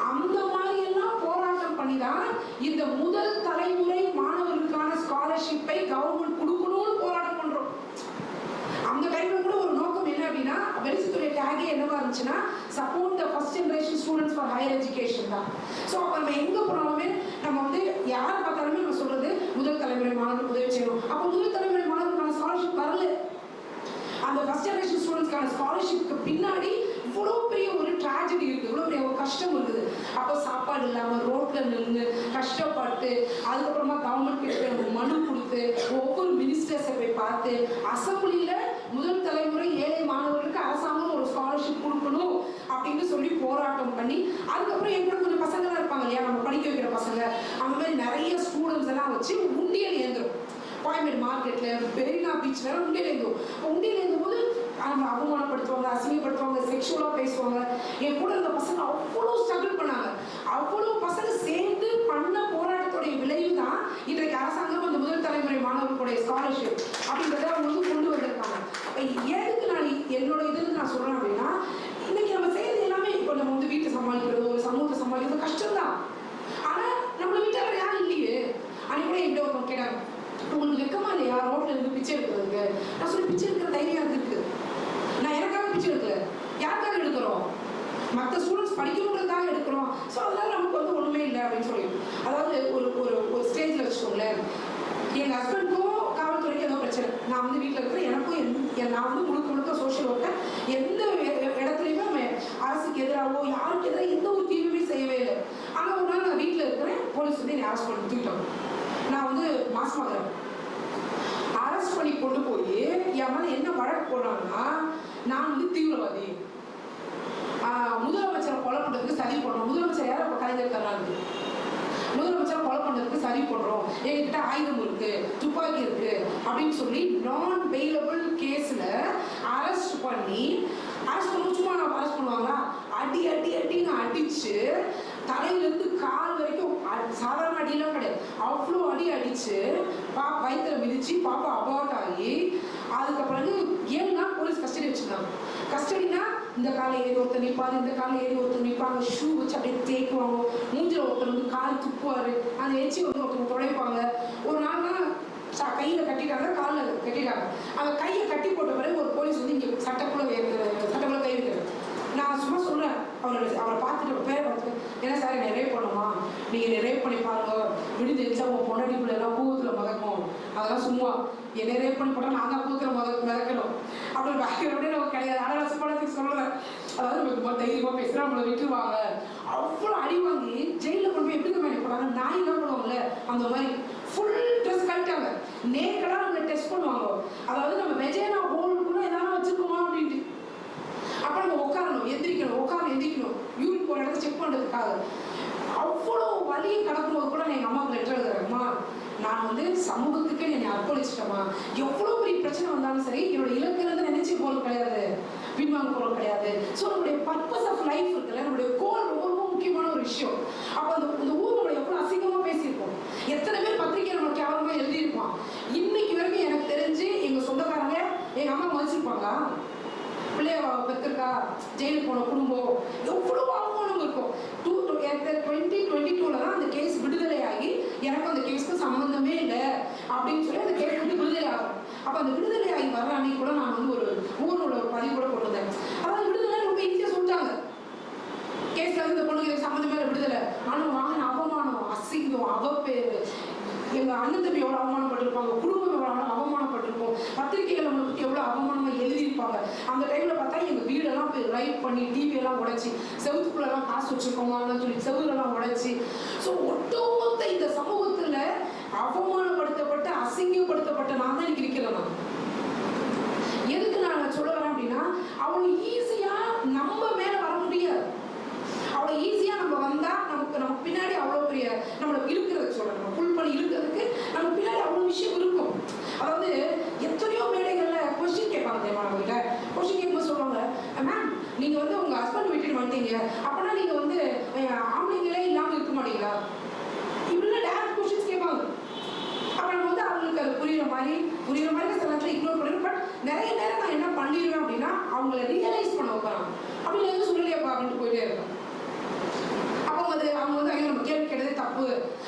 அந்த மாதிரியெல்லாம் போராட்டம் பண்ணி தான் இந்த முதல் தலைமுறை மாணவர்களுக்கான ஸ்காலர்ஷிப்பை கவர்மெண்ட் கொடுக்கணும்னு போராட்டம் பண்ணுறோம். அந்த டைமில் கூட ஒரு நோக்கம் என்ன அப்படின்னா, வெளிச்சத்துறை டேகே என்னவா இருந்துச்சுன்னா, support the first generation students for higher education தான். ஸோ அப்போ நம்ம எங்கே போனாலுமே நம்ம வந்து யாரை பார்த்தாலுமே நம்ம சொல்கிறது முதல் தலைமுறை மாணவர்களுக்கு உதவி செய்யணும். அப்போ முதல் தலைமுறை மாணவர்களுக்கான ஸ்காலர்ஷிப் வரல. அந்த ஃபர்ஸ்ட் ஜெனரேஷன் ஸ்டூடெண்ட்ஸ்க்கான ஸ்காலர்ஷிப்க்கு பின்னாடி இவ்வளோ பெரிய ஒரு ட்ராஜடி இருக்குது, இவ்வளோ பெரிய ஒரு கஷ்டம் இருக்குது. அப்போ சாப்பாடு இல்லாமல் ரோட்டில் நின்று கஷ்டப்பட்டு அதுக்கப்புறமா கவர்மெண்ட் கிட்ட மனு கொடுத்து ஒவ்வொரு மினிஸ்டர்ஸை போய் பார்த்து அசம்பிளியில் முதல் தலைமுறை ஏழை மாணவர்களுக்கு அரசாங்கம் ஒரு ஸ்காலர்ஷிப் கொடுக்கணும் அப்படின்னு சொல்லி போராட்டம் பண்ணி அதுக்கப்புறம் எங்களோட கொஞ்சம் பசங்களாம் இருப்பாங்க இல்லையா, நம்ம படிக்க வைக்கிற பசங்க, அந்த மாதிரி நிறைய ஸ்டூடெண்ட்ஸ் எல்லாம் வச்சு உண்டியல் ஏந்துரும். கோயம்பேடு மார்க்கெட்டில் பெரினா பீச் வேறு உண்டியல் ஏந்தும். உண்டியல் ஏந்தும் போது அவங்க அவமானப்படுத்துவாங்க, அசிங்கப்படுத்துவாங்க, செக்ஷுவலாக பேசுவாங்க. என் கூட இருந்த பசங்க அவ்வளோ ஸ்ட்ரகிள் பண்ணாங்க. அவ்வளோ பசங்க சேர்ந்து பண்ண போராட்டத்துடைய விளைவு தான் இன்றைக்கு அரசாங்கம் அந்த முதல் தலைமுறை மாணவர்களுடைய ஸ்காலர்ஷிப் அப்படின்றத அவங்க வந்து கொண்டு வந்திருக்காங்க. எதுக்கு நான் என்னோட இதுன்னு நான் சொல்கிறேன் அப்படின்னா, இன்னைக்கு நம்ம செய்யறது எல்லாமே இப்போ நம்ம வந்து வீட்டை சமாளிக்கிறது, ஒரு சமூகத்தை சமாளிக்கிறது கஷ்டம்தான். ஆனால் நம்மளை வீட்டில் யாரும் இல்லையே. அன்னைக்கு கூட என்கிட்ட ஒருத்தவங்க கேட்டாங்க, உங்களுக்கு வெக்கமா இல்லையா ரோட்ல இருந்து பிச்சை எடுக்கிறதுக்கு? நான் சொல்லி பிச்சை எடுக்கிற தைரியம் இருக்கு. நான் எனக்காக பிச்சை எடுக்கல, யாருக்காக எடுக்கிறோம்? மற்ற ஸ்டூடெண்ட்ஸ் படிக்கணுன்றதுக்காக எடுக்கிறோம். ஸோ அதனால நமக்கு வந்து ஒன்றுமே இல்லை அப்படின்னு சொல்லி, அதாவது ஒரு ஒரு ஒரு ஸ்டேஜில் வச்சுக்கோங்களேன், எங்கள் ஹஸ்பண்டுக்கும் காவல்துறைக்கு ஏதோ பிரச்சனை, நான் வந்து வீட்டில் இருக்கிறேன், எனக்கும் நான் வந்து முழுக்க சோஷியல் ஒர்க்கை எந்த இடத்துலையுமே நம்ம அரசுக்கு எதிராகவோ யாருக்கு எதிராக எந்த ஒரு தீர்வுமே செய்யவே இல்லை. ஆனால் ஒரு நாள் நான் வீட்டில் இருக்கிறேன், போலீஸ் வந்து என்னை அரெஸ்ட் பண்ணி தூக்கிட்டாங்க. நான் வந்து மாசமாகிறேன். அரெஸ்ட் பண்ணி கொண்டு போய் என் மேலே என்ன வழக்கு போடுறாங்கன்னா, நான் வந்து தீவிரவாதி, முதலமைச்சரை கொலை பண்ணுறதுக்கு சதி பண்ணுறோம். முதலமைச்சர் யாரும் இப்போ கலைஞர் கருணாநிதி. முதலமைச்சரை கொலை பண்ணுறதுக்கு சதி பண்ணுறோம், எங்ககிட்ட ஆயுதம் இருக்கு, துப்பாக்கி இருக்கு அப்படின்னு சொல்லி நான் பெயிலபிள் கேஸில் அரெஸ்ட் பண்ணி சும்மா நான் அரெஸ்ட் பண்ணுவாங்களா, அடி அடி அடின்னு அடிச்சு தலையிலேருந்து கால் வரைக்கும் சாதாரண அடியெல்லாம் கிடையாது, அவ்வளோ அடி அடிச்சு வயிற்றுல மிதிச்சு பாப்பா அபார்ட் ஆகி அதுக்கப்புறம் 7 நாள் போலீஸ் கஸ்டடி வச்சுருந்தாங்க. கஸ்டடினா இந்த காலை ஏறி ஒருத்தர் நிற்பாரு, இந்த காலை ஏறி ஒருத்தர் நிற்பாங்க, ஷூ வச்சு அப்படியே தேய்க்குவாங்க, மூஞ்சில் ஒருத்தர் வந்து கால் துப்புவார், அந்த எச்சி வந்து ஒருத்தர் துடைப்பாங்க. ஒரு நாள்னா கையில் கட்டிட்டாங்க, காலில் கட்டிட்டாங்க. அந்த கையை கட்டி போட்ட பிறகு ஒரு போலீஸ் வந்து இங்கே சட்டக்குள்ள கை வைக்கிறது. நான் சும்மா சொல்கிறேன், அவரை பார்த்துட்டு பேரை பார்த்துட்டு, என்ன சார் என்னை ரேப் பண்ணுமா, நீங்கள் ரேப் பண்ணி பாருங்க, விடுந்து எழுச்சா உங்கள் பொண்டாட்டி பிள்ளைலாம் பூவத்தில் மதக்கும், அதெல்லாம் சும்மா என்னை ரேப் பண்ணி போட்டால் நான் தான் பூத்தில் மிதக்கணும் அப்படின்னு பயங்கரப்படியே நம்ம கிடையாது. ஆனால் படத்துக்கு சொல்லலை, அதாவது நம்ம தைரியமாக பேசுகிறா, நம்மளை விட்டுருவாங்க. அவ்வளோ அடி வாங்கி ஜெயிலில் கொண்டு போய் எப்படி தான் போகிறாங்க, நாய் தான் போடுவாங்கல்ல அந்த மாதிரி ஃபுல் ட்ரெஸ் கழிட்டாங்க. நேக்கடாக நம்மளை டெஸ்ட் பண்ணுவாங்க, அதாவது நம்ம வெஜைனா ஹோல்குள்ள எதாவது வச்சுருக்கோமா அப்படின்ட்டு. அப்போ நம்ம உட்காரணும், எந்திரிக்கணும், யூரின் போகிற இடத்த செக் பண்ணுறதுக்காக. அவ்வளோ வலியை கடக்கும்போது கூட நான் எங்கள் அம்மாவுக்கு லெட்டர் எழுதுறேம்மா, நான் வந்து சமூகத்துக்கு என்னை அர்ப்பணிச்சிட்டேம்மா, எவ்வளோ பெரிய பிரச்சனை வந்தாலும் சரி என்னோட இலக்கிலிருந்து நினைச்சு போகிறது கிடையாது, பின்வாங்க போகிறது கிடையாது. ஸோ நம்மளுடைய பர்பஸ் ஆஃப் லைஃப் இருக்குல்ல, நம்மளுடைய கோல் ரொம்ப ரொம்ப முக்கியமான ஒரு விஷயம். அப்போ அந்த ஊர் நம்மளை எவ்வளோ அசிங்கமாக பேசியிருப்போம், எத்தனை பேர் பத்திரிக்கை நம்ம கேவலமாக எழுதியிருப்பான். இன்னைக்கு வரைக்கும் எனக்கு தெரிஞ்சு எங்கள் சொந்தக்காரங்க எங்கள் அம்மா மதிச்சிருப்பாங்களா, பிள்ளைய பெற்றிருக்கா, ஜெயிலுக்கு போன குடும்பம், எவ்வளோ அவமானம் இருக்கும். 2022 தான் அந்த கேஸ் விடுதலையாகி எனக்கு அந்த கேஸ்க்கு சம்மந்தமே இல்லை அப்படின்னு சொல்லி அந்த கேஸ் வந்து விடுதலை ஆகும். அப்போ அந்த விடுதலை ஆகி வர அன்னைக்கு கூட நான் வந்து ஒரு ஊரோட ஒரு பதிவு கூட போட்டிருந்தேன். அதாவது விடுதலை ரொம்ப ஈஸியாக சொல்லிட்டாங்க, கேஸ்ல வந்து இந்த பொண்ணுக்கு சம்மந்தமே விடுதலை. ஆனால் வாங்கின அவமானம், அசிங்கம், அவப்பேரு, எங்கள் அண்ணன் தம்பி எவ்வளோ அவமானப்பட்டிருப்பாங்க, குடும்பம் எவ்வளோ அவமானப்பட்டிருப்போம், பத்திரிகைகள் நம்மளுக்கு எவ்வளோ அவமானமாக எழுதியிருப்பாங்க. அந்த டைமில் பார்த்தா எங்கள் வீடெல்லாம் போய் ரைட் பண்ணி டிவியெல்லாம் உடைச்சி, செவுத்துக்குள்ளெல்லாம் காசு வச்சுருக்கோமான்னு சொல்லி செவுரெல்லாம் உடைச்சி. ஸோ ஒட்டுமொத்த இந்த சமூகத்தில் அவமானப்படுத்தப்பட்ட அசிங்கப்படுத்தப்பட்ட நான் தான் இன்னைக்கு இருக்கிறேன். நான் எதுக்கு நான் சொல்ல வரேன் அப்படின்னா, அவ்வளோ ஈஸியாக நம்ம மேலே வர முடியாது. அவ்வளோ ஈஸியாக நம்ம வந்தால் நமக்கு பின்னாடி அவ்வளோ பெரிய நம்மளை இருக்கிறது சொல்கிறேன், நம்ம புல் பண்ணி இருக்கிறதுக்கு நம்ம பின்னாடி அவ்வளோ விஷயம் இருக்கும். அதாவது எத்தனையோ மேடைகளில் கொஸ்டின் கேட்பாங்க தெரியுமா, நம்மகிட்ட கொஸ்டின் கேட்கும்போது சொல்லுவாங்க, மேம் நீங்கள் வந்து உங்கள் ஹஸ்பண்ட் விட்டுட்டு வந்துட்டீங்க, அப்போனா நீங்கள் வந்து ஆம்பளைங்களே இல்லாமல் இருக்க மாட்டீங்களா, இப்படிலாம் டேரக்ட் கொஸ்டின்ஸ் கேட்பாங்க. அப்போ நம்ம வந்து அவங்களுக்கு அது புரியுற மாதிரி சில நேரத்தில் இக்னோர் பண்ணிடுவோம். பட் நிறைய நேரம் நான் என்ன பண்ணிடுவேன் அப்படின்னா, அவங்கள ரியலைஸ் பண்ண வைப்பேன். அப்படி எதுவும் சொல்லலையாப்பா அப்படின்ட்டு போயிட்டே இருப்பேன். அவங்க வந்து நம்ம கேள்வி கேட்டதே தப்பு.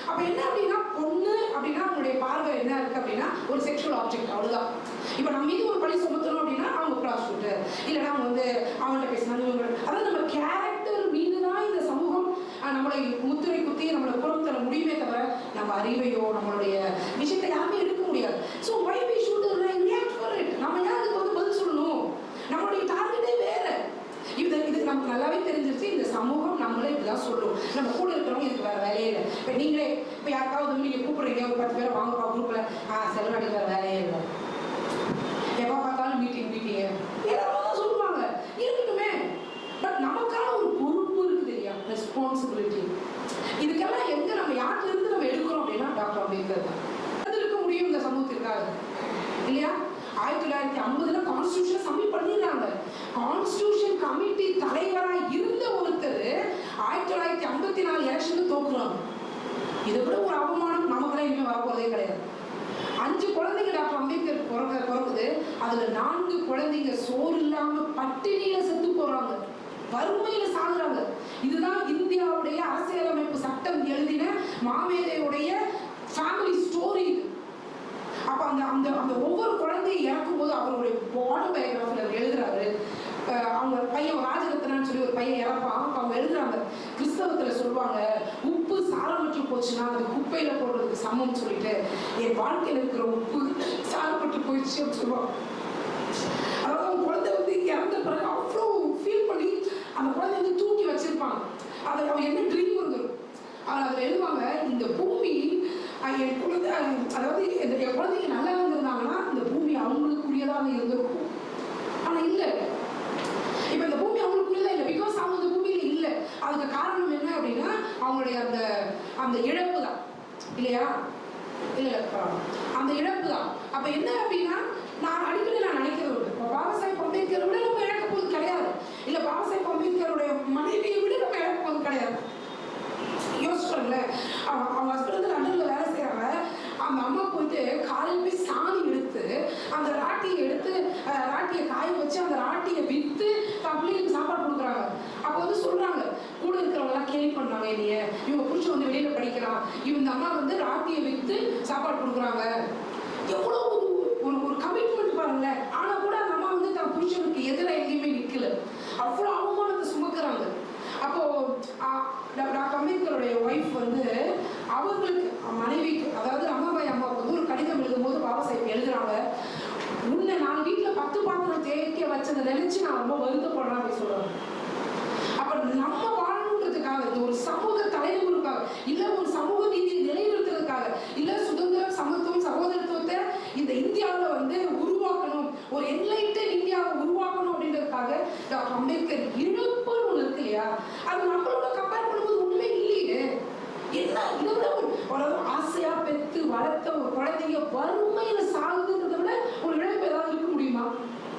அப்போ என்ன அப்படின்னா, பொண்ணு அப்படின்னா அவங்களுடைய பார்வை என்ன இருக்கு அப்படின்னா ஒரு செக்ஷுவல் ஆப்ஜெக்ட், அவ்வளோதான். இப்போ நம்ம மீது ஒரு பழி சுமத்தணும் அப்படின்னா அவங்க ப்ராஸ்டியூட், இல்லைன்னா அவங்க வந்து அவங்கள்ட்ட பேசினாலும், அதாவது நம்ம கேரக்டர் மீது தான் இந்த சமூகம் நம்மளை முத்திரை குத்தி நம்மளை புறம் தர முடியுமே தவிர நம்ம அறிவையோ நம்மளுடைய விஷயத்தை யாருமே எடுக்க முடியாது. So why we should react for it? நம்ம ஏன் அதுக்கு வந்து பதில் சொல்லணும்? நம்மளுடைய டார்கெட்டே வேற. இது நமக்கு நல்லாவே தெரிஞ்சிருச்சு, இந்த சமூகம் நம்மளே இப்படிதான் சொல்லும், நம்ம கூட இருக்கிறவங்க இதுக்கு வேற வேலையே இல்லை. இப்போ நீங்களே இப்போ யாருக்காவது நீங்க கூப்பிடுறீங்க, ஒரு 10 பேரை வாங்கப்பா குரூப்ல, செலவழிக்க வேற வேலையே இல்லை, எப்போ பார்த்தாலும் மீட்டிங் ஏதாவது சொல்லுவாங்க, இருக்கட்டுமே. பட் நமக்கான ஒரு பொறுப்பு இருக்கு தெரியா, ரெஸ்பான்சிபிலிட்டி. இதுக்கெல்லாம் எங்க நம்ம யார்ல இருந்து நம்ம எடுக்கிறோம் அப்படின்னா டாக்டர் அம்பேத்கர் தான். அது இருக்க முடியும் இந்த சமூகத்திற்காக இல்லையா? 1950 கான்ஸ்டிடியூஷன் சப்மிட் பண்ணிடுறாங்க. கான்ஸ்டிடியூஷன் கமிட்டி தலைவராக இருந்த ஒருத்தர் 1954 எலெக்ஷன்ல தோக்குறாங்க. இதை விட ஒரு அவமானம் நமக்குலாம் இனிமே வரப்போறதே கிடையாது. 5 குழந்தைங்க டாக்டர் அம்பேத்கர் பிறகுது, அதுல 4 குழந்தைங்க சோறு இல்லாம பட்டினியில செத்து போறாங்க, வறுமையில சாகுறாங்க. இதுதான் இந்தியாவுடைய அரசியலமைப்பு சட்டம் எழுதின மாமேதையுடைய ஃபேமிலி ஸ்டோரி. அப்ப அந்த ஒவ்வொரு குழந்தையும் இறக்கும் போது அவருடைய ஆட்டோபயோகிராஃபில் அவர் எழுதுறாரு. அவங்க பையன் ராஜரத்னான்னு சொல்லி ஒரு பையன் இறப்பான். அவங்க எழுதுறாங்க, கிறிஸ்தவத்துல சொல்லுவாங்க, உப்பு சாரப்பட்டு போச்சுன்னா அது குப்பையில போடுறதுக்கு சமம்னு சொல்லிட்டு, என் வாழ்க்கையில் இருக்கிற உப்பு சாரப்பட்டு போயிடுச்சு அப்படின்னு சொல்லுவாங்க. அதாவது அவங்க குழந்தை வந்து இறந்த பிறகு அவ்வளோ ஃபீல் பண்ணி அந்த குழந்தை வந்து தூக்கி வச்சிருப்பாங்க. அது அவங்க என்ன ட்ரீம் வந்துடும். அதில் எழுதுவாங்க, இந்த பூமி என் குழந்தை, அதாவது என் குழந்தைங்க நல்லா இருந்திருந்தாங்கன்னா இந்த பூமி அவங்களுக்குரியதாக இருந்திருக்கும். ஆனால் இல்லை, இப்போ இந்த பூமி அவங்களுக்குரியதா இல்லை. பிகாஸ் அவங்க இந்த பூமியில் இல்லை. அதுக்கு காரணம் என்ன அப்படின்னா அவங்களுடைய அந்த அந்த இழப்பு தான், இல்லையா? இல்லை, அந்த இழப்பு தான். அப்போ என்ன அப்படின்னா நான் அடிக்கடி நினைக்கிறது உண்டு, இப்போ பாபா சாஹேப் அம்பேத்கரை விட நம்ம இழக்க போது கிடையாது, இல்லை பாபா சாஹேப் அம்பேத்கருடைய மனைவியை விட நம்ம இழக்க போது கிடையாது. யோசிச்சுக்கோங்களேன், அவங்க ஹஸ்பண்ட் வந்து லண்டனில் வேலை செய்கிறாங்க. அந்த அம்மா போயிட்டு காலையில் போய் சாணி எடுத்து அந்த ராட்டியை எடுத்து ராட்டியை காய வச்சு அந்த ராட்டியை விற்று தான் பிள்ளைகளுக்கு சாப்பாடு கொடுக்குறாங்க. அப்போ வந்து சொல்கிறாங்க, கூட இருக்கிறவங்கலாம் கேள்வி பண்ணாங்க, என்னைய இவங்க புடிச்சு வந்து வெளியில் படிக்கிறான், இந்த அம்மா வந்து ராட்டியை விற்று சாப்பாடு கொடுக்குறாங்க. எவ்வளோ ஒரு கமிட்மெண்ட் பாருங்களேன். ஆனால் கூட அந்த அம்மா வந்து தன் புருஷனுக்கு எதிராக எங்கேயுமே நிற்கல. அவ்வளோ அவமானத்தை சுமக்கிறாங்க. அப்போ டாக்டர் அம்பேத்கருடைய ஒய்ஃப் வந்து அவங்களுக்கு மனைவிக்கு, அதாவது அம்மாபாய் அம்மாவுக்கு வந்து ஒரு கடிதம் எழுதும்போது பாபா சாஹேப் எழுதுறாங்க, உன்னை நான் வீட்டில் 10 பாத்திரம் தேய்க்க வச்சதை நினைச்சு நான் ரொம்ப வருத்தப்படுறேன் அப்படின்னு சொல்றாங்க. அப்ப நம்ம வாழணுன்றதுக்காக, இந்த ஒரு சமூக தலைமுறைக்காக, இல்ல ஒரு சமூக நீதியை நிலைநிறுத்துறதுக்காக, இல்ல சுதந்திரம், சமத்துவம், சகோதரத்துவத்தை இந்த இந்தியாவில் வந்து உருவாக்கணும், ஒரு என்லைட்டன் இந்தியாவை உருவாக்கணும் அப்படின்றதுக்காக டாக்டர் அம்பேத்கர் இழப்புன்னு ஒன்று இருக்கு இல்லையா? அது நம்மளோட கம்பேர் பண்ணும்போது ஒண்ணுமே இல்லையே. என்ன இதோட ஒரு ஆசையா பெற்று வளர்த்த ஒரு குழந்தைங்க வறுமையில சாகுதுன்றதை விட ஒரு இழப்பு ஏதாவது இருக்க முடியுமா?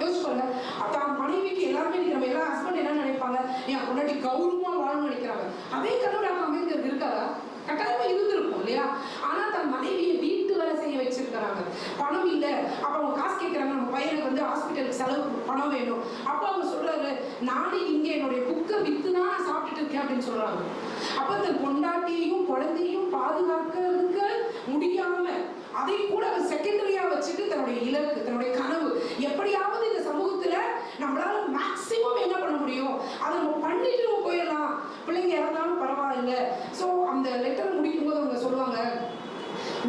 யோசிச்சுக்கோங்க. தான் மனைவிக்கு எல்லாருமே நம்ம எல்லா ஹஸ்பண்ட் என்ன நினைப்பாங்க, என் பொண்டாட்டி கௌரவமா வாழணும்னு நினைக்கிறாங்க. அதே கனவு டாக்டர் அம்பேத்கர் இருக்காதா? கட்டாயமா இருந்திருக்கும் இல்லையா? ஆனா தன் மனைவியை வீட்டு வேலை செய்ய வச்சிருக்கிறாங்க. பணம் இல்லை, அப்ப அவங்க காசு கேட்கறாங்க, நம்ம பையனுக்கு வந்து ஹாஸ்பிட்டலுக்கு செலவு பணம் வேணும். அப்ப அவங்க சொல்றாரு, நானே இங்க என்னுடைய புக்கை வித்துதான் நான் சாப்பிட்டுட்டு இருக்கேன் அப்படின்னு சொல்றாங்க. அப்ப தன் பொண்டாட்டியையும் குழந்தையும் பாதுகாக்கிறதுக்கு முடியாம அதை கூட அவர் செகண்டரியா வச்சுட்டு தன்னுடைய இலக்கு, தன்னுடைய கனவு, எப்படியாவது இந்த சமூகத்துல நம்மளால மேக்சிமம் என்ன பண்ண முடியும் அதை நம்ம பண்ணிட்டு நம்ம போயிடலாம், பிள்ளைங்க இறந்தாலும் பரவாயில்லை. ஸோ அந்த லெட்டர் முடிக்கும் போது அவங்க சொல்லுவாங்க,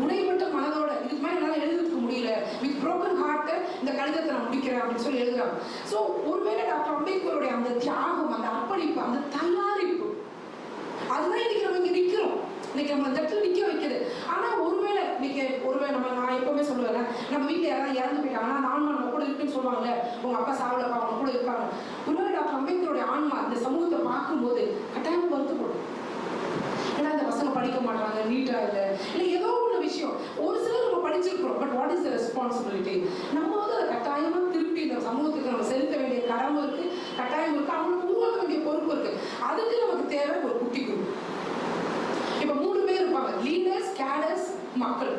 உடைப்பட்ட மனதோட இதுக்கு மேலே என்னால் எழுதுறதுக்கு முடியல, வித் ப்ரோக்கன் ஹார்ட் இந்த கடிதத்தை நான் முடிக்கிறேன் அப்படின்னு சொல்லி எழுதுறாங்க. ஸோ ஒருவேளை டாக்டர் அம்பேத்கருடைய அந்த தியாகம், அந்த அர்ப்பணிப்பு, அந்த தயாரிப்பு, அதுதான் இன்னைக்கு நம்ம இங்க நிற்கிறோம். இன்னைக்கு நம்ம அந்த இடத்துல நிற்க வைக்கிறது. ஆனா ஒருவேளை நான் எப்பவுமே சொல்லுவேன், நம்ம வீட்டில் யாராவது இறந்து போயிட்டாங்கன்னா அந்த ஆன்மா நம்ம கூட இருக்குன்னு சொல்லுவாங்கல்ல, உங்க அப்பா சாவலப்பா அவங்க கூட இருக்காங்க. ஒருவேளை டாக்டர் அம்பேத்கருடைய ஆன்மா இந்த சமூகத்தை பார்க்கும்போது கட்டாயம் வருத்தப்படும். ஏன்னா இந்த பசங்க படிக்க மாட்டாங்க, நீட்டா இல்லை ஏதோ ஒரு விஷயம். ஒரு சிலர் நம்ம படிச்சிருக்கிறோம், but what is the responsibility? நம்ம வந்து அதை கட்டாயமா திருப்பி இந்த சமூகத்துக்கு நம்ம செலுத்த வேண்டிய கடமை இருக்கு, கட்டாயம் இருக்கு, அவங்களுக்கு உருவாக்க வேண்டிய பொறுப்பு இருக்கு. அதுக்கு நமக்கு தேவை ஒரு குட்டி குரூப். இப்ப 3 பேர் இருப்பாங்க, லீடர்ஸ், கேடர்ஸ், மக்கள்.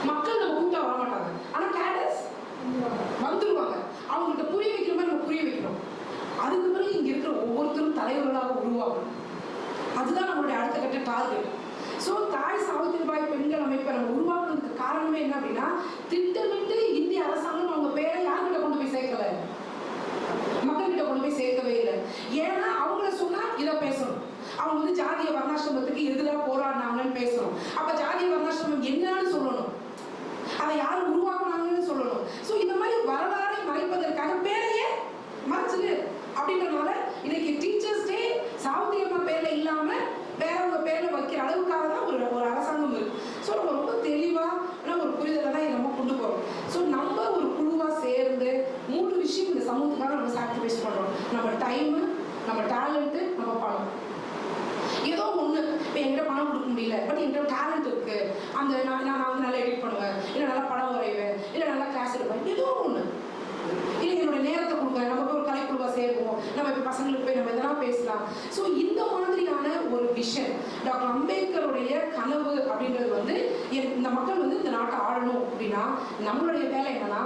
மக்கள் நம்ம கூட்டா வர மாட்டாங்க, ஆனா கேடர்ஸ் வந்துருவாங்க. அவங்கள்ட்ட புரிய வைக்கிற மாதிரி நம்ம புரிய வைக்கிறோம். அதுக்கு பிறகு இங்க இருக்கிற ஒவ்வொருத்தரும் தலைவர்களாக உருவாகணும். அதுதான் நம்மளுடைய அடுத்த கட்ட டார்கெட். ஸோ தாய் சாவித்திரிபாய் பெண்கள் அமைப்பை நம்ம உருவாக்குறதுக்கு காரணமே என்ன அப்படின்னா, திட்டமிட்டு இந்திய அரசாங்கம் அவங்க பேரை யார்கிட்ட கொண்டு போய் சேர்க்கல, மக்கள்கிட்ட கொண்டு போய் சேர்க்கவே இல்லை. ஏன்னா அவங்கள சொன்னா இதை பேசணும், அவங்க வந்து ஜாதிய வர்ணாசிரமத்துக்கு எதிராக போராடினாங்கன்னு பேசணும். அப்ப ஜாதிய வர்ணாசிரமம் என்னன்னு சொல்லணும், அதை யாரும் உருவாக்குனாங்கன்னு சொல்லணும். ஸோ இந்த மாதிரி வரலாறை மறைப்பதற்காக பேரையே மறைச்சது அப்படின்றதுனால இன்னைக்கு டீச்சர்ஸ் டே சாவித்திரி அம்மா பேர்ல இல்லாம வேறவங்க பேர்ல வைக்கிற அளவுக்காக தான் ஒரு அரசாங்கம் இருக்கு. ஸோ நம்ம ரொம்ப தெளிவான ஒரு புரிதலை தான் நம்ம கொண்டு போறோம். ஸோ நம்ம ஒரு குழுவா சேர்ந்து 3 விஷயம் இந்த சமூகத்துக்காக நம்ம சாக்ரிஃபைஸ் பண்றோம். நம்ம டைம், நம்ம டேலண்ட், நம்ம பணம். ஏதோ ஒண்ணு, இப்போ என்கிட்ட பணம் கொடுக்க முடியல, பட் என்கிட்ட டேலண்ட் இருக்கு, அந்த நான் வந்து நல்லா எடிட் பண்ணுவேன், இல்லை நல்லா படம் வரைவேன், இல்லை நல்லா கிளாஸ் எடுப்பேன், ஏதோ ஒண்ணு. இல்லை என்னோட நேரத்தை கொடுக்குறேன், நம்ம போய் ஒரு கலைக்குழுவா சேர்ப்போம், நம்ம இப்போ பசங்களுக்கு போய் நம்ம எதனா பேசலாம். ஸோ இந்த மாதிரியான ஒரு விஷன் டாக்டர் அம்பேத்கருடைய கனவு அப்படின்றது வந்து இந்த மக்கள் வந்து இந்த நாட்டை ஆளணும் அப்படின்னா நம்மளுடைய வேலை என்னன்னா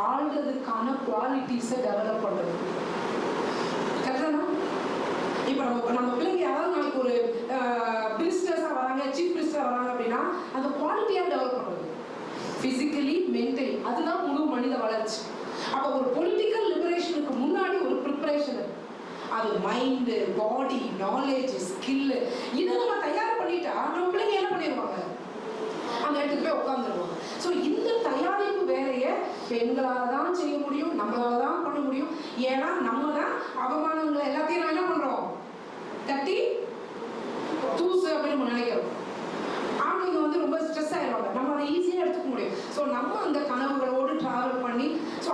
ஆள்றதுக்கான குவாலிட்டிஸை டெவலப் பண்றது. கரெக்டானா? இப்போ நம்ம பிள்ளைங்க யாராவது நாளைக்கு ஒரு மினிஸ்டர்ஸாக வராங்க, சீஃப் மினிஸ்டர் வராங்க அப்படின்னா அந்த குவாலிட்டியாக டெவலப் பண்ணுறது, ஃபிசிக்கலி, மென்டலி, அதுதான் முழு மனித வளர்ச்சி. அப்போ ஒரு பொலிட்டிக்கல் லிபரேஷனுக்கு முன்னாடி ஒரு ப்ரிப்பரேஷன், அது மைண்டு, பாடி, நாலேஜ், ஸ்கில், இதை நம்ம தயார் பண்ணிட்டா நம்ம பிள்ளைங்க என்ன பண்ணிடுவாங்க, அந்த இடத்துக்கு போய் உட்காந்துருவாங்க. ஸோ இந்த தயாரிப்பு வேலையை பெண்களால் தான் செய்ய முடியும், நம்மளால தான் பண்ண முடியும். ஏன்னா நம்ம தான் அவமானங்களை எல்லாத்தையும் நம்ம என்ன பண்றோம், தட்டி தூசு அப்படின்னு நம்ம நினைக்கிறோம். ஆம்பளைங்க வந்து ரொம்ப ஸ்ட்ரெஸ்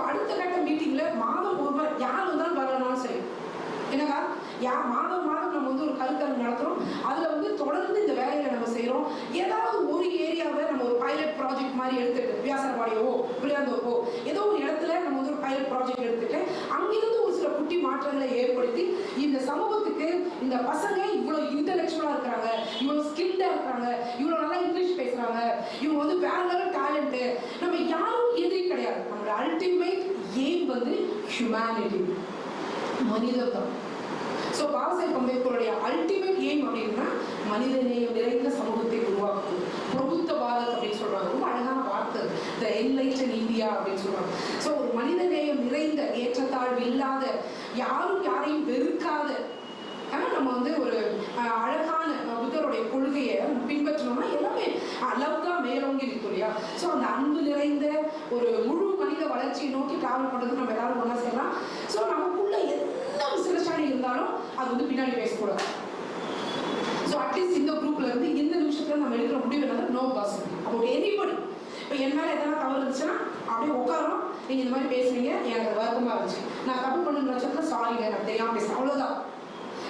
அடுத்த கட்ட மீட்டிங்கில் மாதம் ஒரு முறை யார் வந்தாலும் வரலனாலும் சரி, என்னக்கா மாதம் நம்ம வந்து ஒரு கருத்தரங்கு நடத்துகிறோம். அதில் வந்து தொடர்ந்து இந்த வேலையை நம்ம செய்கிறோம். ஏதாவது ஒரு ஏரியாவை நம்ம ஒரு பைலட் ப்ராஜெக்ட் மாதிரி எடுத்துட்டு, வியாசர்பாடியவோ புளியாந்தோப்போ ஏதோ ஒரு இடத்துல நம்ம வந்து ஒரு பைலட் ப்ராஜெக்ட் எடுத்துட்டு அங்கிருந்து ஒரு சில குட்டி மாற்றங்களை ஏற்படுத்தி இந்த சமூகத்துக்கு இந்த பசங்க இவ்வளோ இன்டெலெக்சுவலாக இருக்கிறாங்க, இவ்வளோ ஸ்கில்டாக இருக்கிறாங்க, இவ்வளோ நல்லா இங்கிலீஷ் பேசுகிறாங்க, இவங்க வந்து வேற லெவல் டேலண்ட்டு, நம்ம யாரும் எதிரி கிடையாது. நம்மளோட அல்டிமேட் எய்ம் வந்து ஹியூமனிட்டி, மனிதம். ஸோ பாபாசாஹேப் அம்பேத்கருடைய அல்டிமேட் எய்ம் அப்படின்னா மனிதநேயம் நிறைந்த சமூகத்தை உருவாக்குது. பிரபுத்த பாரத் அப்படின்னு சொல்றாங்க, ரொம்ப அழகான வார்த்தை, த என்லைட்டன் இந்தியா அப்படின்னு சொல்றாங்க. ஸோ ஒரு மனிதநேயம் நிறைந்த, ஏற்றத்தாழ்வு இல்லாத, யாரும் யாரையும் வெறுக்காத, ஆனால் நம்ம வந்து ஒரு அழகான புத்தருடைய கொள்கையை பின்பற்றணும்னா எல்லாமே லவ் தான் மேலோங்கி இருக்கும் இல்லையா? ஸோ அந்த அன்பு நிறைந்த ஒரு முழு மனித வளர்ச்சியை நோக்கி டிராவல் பண்ணுறது நம்ம எல்லாரும் ஒன்றா செய்யலாம். ஸோ நமக்குள்ள என்ன மிஸ்அண்டர்ஸ்டாண்டிங் இருந்தாலும் அது வந்து பின்னாடி பேசக்கூடாது. ஸோ அட்லீஸ்ட் இந்த குரூப்ல இருந்து இந்த நிமிஷத்துல நம்ம எடுக்கிற முடிவு என்னது, நோ பாசிபிள் அபவுட் எனிபடி. இப்போ என் மேலே எதனா தவறு இருந்துச்சுன்னா அப்படியே உட்காரோம், நீங்கள் இந்த மாதிரி பேசுறீங்க, எனக்கு வருத்தமாக இருந்துச்சு, நான் தப்பு பண்ணுற பட்சத்தில் சாரிங்க, எனக்கு தெரியாமல் பேசுகிறேன், அவ்வளோதான்.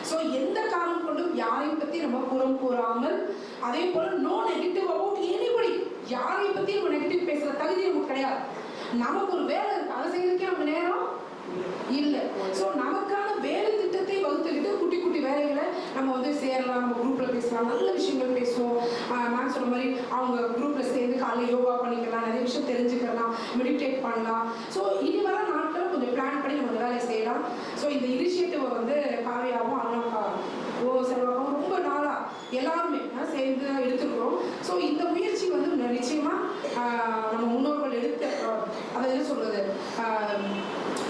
ஸோ எந்த காரணம் கொண்டும் யாரையும் பற்றி நம்ம புறம் கூறாமல், அதே போல் நோ நெகட்டிவ் அபவுட் எனிபடி. யாரை பற்றி நம்ம நெகட்டிவ் பேசுகிற தகுதி நமக்கு கிடையாது. நமக்கு ஒரு வேலை இருக்குது, அதை செய்யறதுக்கே நமக்கு நேரம் இல்லை. ஸோ நமக்கான வேலை திட்டத்தை வகுத்துக்கிட்டு குட்டி குட்டி வேலைகளை நம்ம வந்து சேரலாம், நம்ம குரூப்பில் பேசலாம், நல்ல விஷயங்கள் பேசுவோம். மேம் சொன்ன மாதிரி அவங்க குரூப்பில் சேர்ந்து காலையில் யோகா பண்ணிக்கலாம், நிறைய விஷயம் தெரிஞ்சுக்கலாம், மெடிடேட் பண்ணலாம். ஸோ இனி வர நாட்கள் கொஞ்சம் பிளான் பண்ணி நம்ம வேலையை செய்யலாம். ஸோ இந்த இனிஷியேட்டிவை வந்து காவியாவும் அண்ணாக்கா செல்வாக்கும் ரொம்ப நாளாக எல்லாருமே சேர்ந்து எடுத்துக்கிறோம். ஸோ இந்த முயற்சி வந்து நிச்சயமாக நம்ம முன்னோர்கள் எடுத்த, அதை என்ன சொல்கிறது,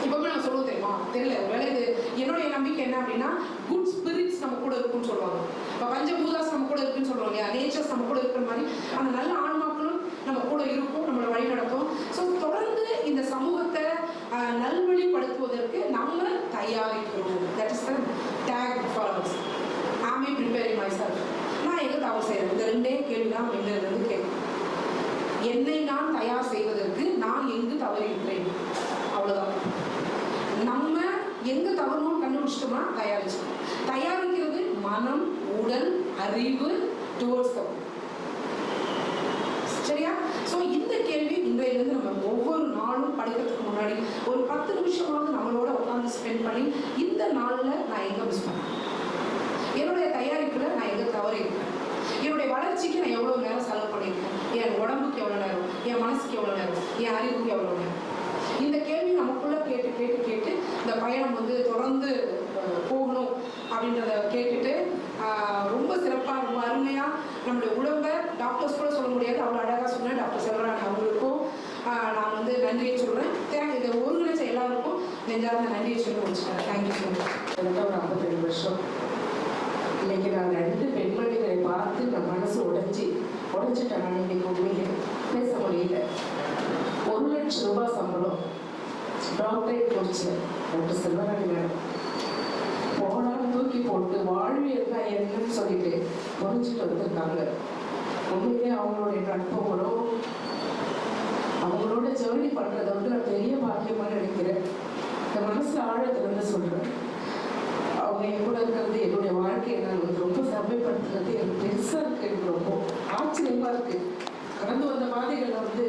இப்போவே நான் சொல்லுவோம் தெரியுமா தெரியல, ஒருவேளை இது என்னுடைய நம்பிக்கை என்ன அப்படின்னா, குட் ஸ்பிரிட்ஸ் நம்ம கூட இருக்குன்னு சொல்லுவாங்க. இப்போ பஞ்சபூதாஸ் நம்ம கூட இருக்குன்னு சொல்லுவாங்க, நேச்சர்ஸ் நம்ம கூட இருக்கிற மாதிரி அந்த நல்ல ஆன்மாக்களும் நம்ம கூட இருக்கும், நம்மளை வழி நடக்கும். ஸோ தொடர்ந்து இந்த சமூகத்தை நல்வழிப்படுத்துவதற்கு நம்ம தயாரிக்கிறோம். That is the take for us. I May preparing my self. நான் எங்கே தவறு செய்கிறேன், இந்த ரெண்டே கேள்வி தான் என்னிலிருந்து கேட்கும். என்னை நான் தயார் செய்வதற்கு நான் எங்கு தவறிக்கிறேன், அவ்வளோதான். நம்ம எங்க தவறணும் கண்டுபிடிச்சிட்டோம்னா தயாரிச்சுக்கணும். தயாரிக்கிறது மனம், உடல், அறிவு டுவர்ட்ஸ் தவறு. சரியா? ஸோ இந்த கேள்வி இன்றையிலிருந்து நம்ம ஒவ்வொரு நாளும் படிக்கிறதுக்கு முன்னாடி ஒரு 10 நிமிஷமாவது நம்மளோட உட்காந்து ஸ்பெண்ட் பண்ணி, இந்த நாளில் நான் எங்கே மிஸ் பண்ணேன், என்னுடைய தயாரிப்பில் நான் எங்கே தவறிக்கிறேன், என்னுடைய வளர்ச்சிக்கு நான் எவ்வளோ நேரம் செலவு பண்ணியிருக்கேன், என் உடம்புக்கு எவ்வளோ நேரம், என் மனசுக்கு எவ்வளோ நேரம், என் அறிவுக்கு எவ்வளோ நேரம். இந்த கேள்வி நமக்குள்ள கேட்டு கேட்டு கேட்டு இந்த பயணம் வந்து தொடர்ந்து போகணும் அப்படின்றத கேட்டுட்டு ரொம்ப சிறப்பாக, ரொம்ப அருமையாக நம்மளுடைய உடம்பை டாக்டர்ஸ் கூட சொல்ல முடியாது, அவ்வளோ அழகாக சொன்னேன் டாக்டர் செல்வராணி அவங்களுக்கும் நான் வந்து நன்றியை சொல்கிறேன். இதை ஒருங்கிணைச்ச எல்லாருக்கும் நெஞ்சார்ந்த நன்றியை சொல்லி முடிச்சுட்டேன். Thank you so much. ஒரு 52 வருஷம் இன்னைக்கு நான் 2 பெண்மணிகளை பார்த்து நான் மனசு உடைஞ்சிட்டேன். நான் இன்னைக்கு உண்மையிலே பேச முடியல. 1 லட்சம் ரூபாய் சம்பளம், டாக்டரேட் முடிச்சு டாக்டர் செல்வராணி மேடம் போனாலும் தூக்கி போட்டு வாழ்வியல்னா என்னன்னு சொல்லிட்டு புரிஞ்சுட்டு வந்திருக்காங்க. உண்மையிலே அவங்களுடைய நட்புகளும் அவங்களோட ஜேர்னி பண்ணுறதை வந்து நான் பெரிய பாக்கியமாக நினைக்கிறேன். இந்த மனசு ஆழத்துலேருந்து சொல்கிறேன். அவங்க என் கூட இருக்கிறது என்னுடைய வாழ்க்கையை நான் வந்து ரொம்ப செம்மைப்படுத்துறது எனக்கு பெருசாக இருக்குது. எனக்கு ரொம்ப ஆச்சரியமாக இருக்குது. கடந்து வந்த பாதைகளில் வந்து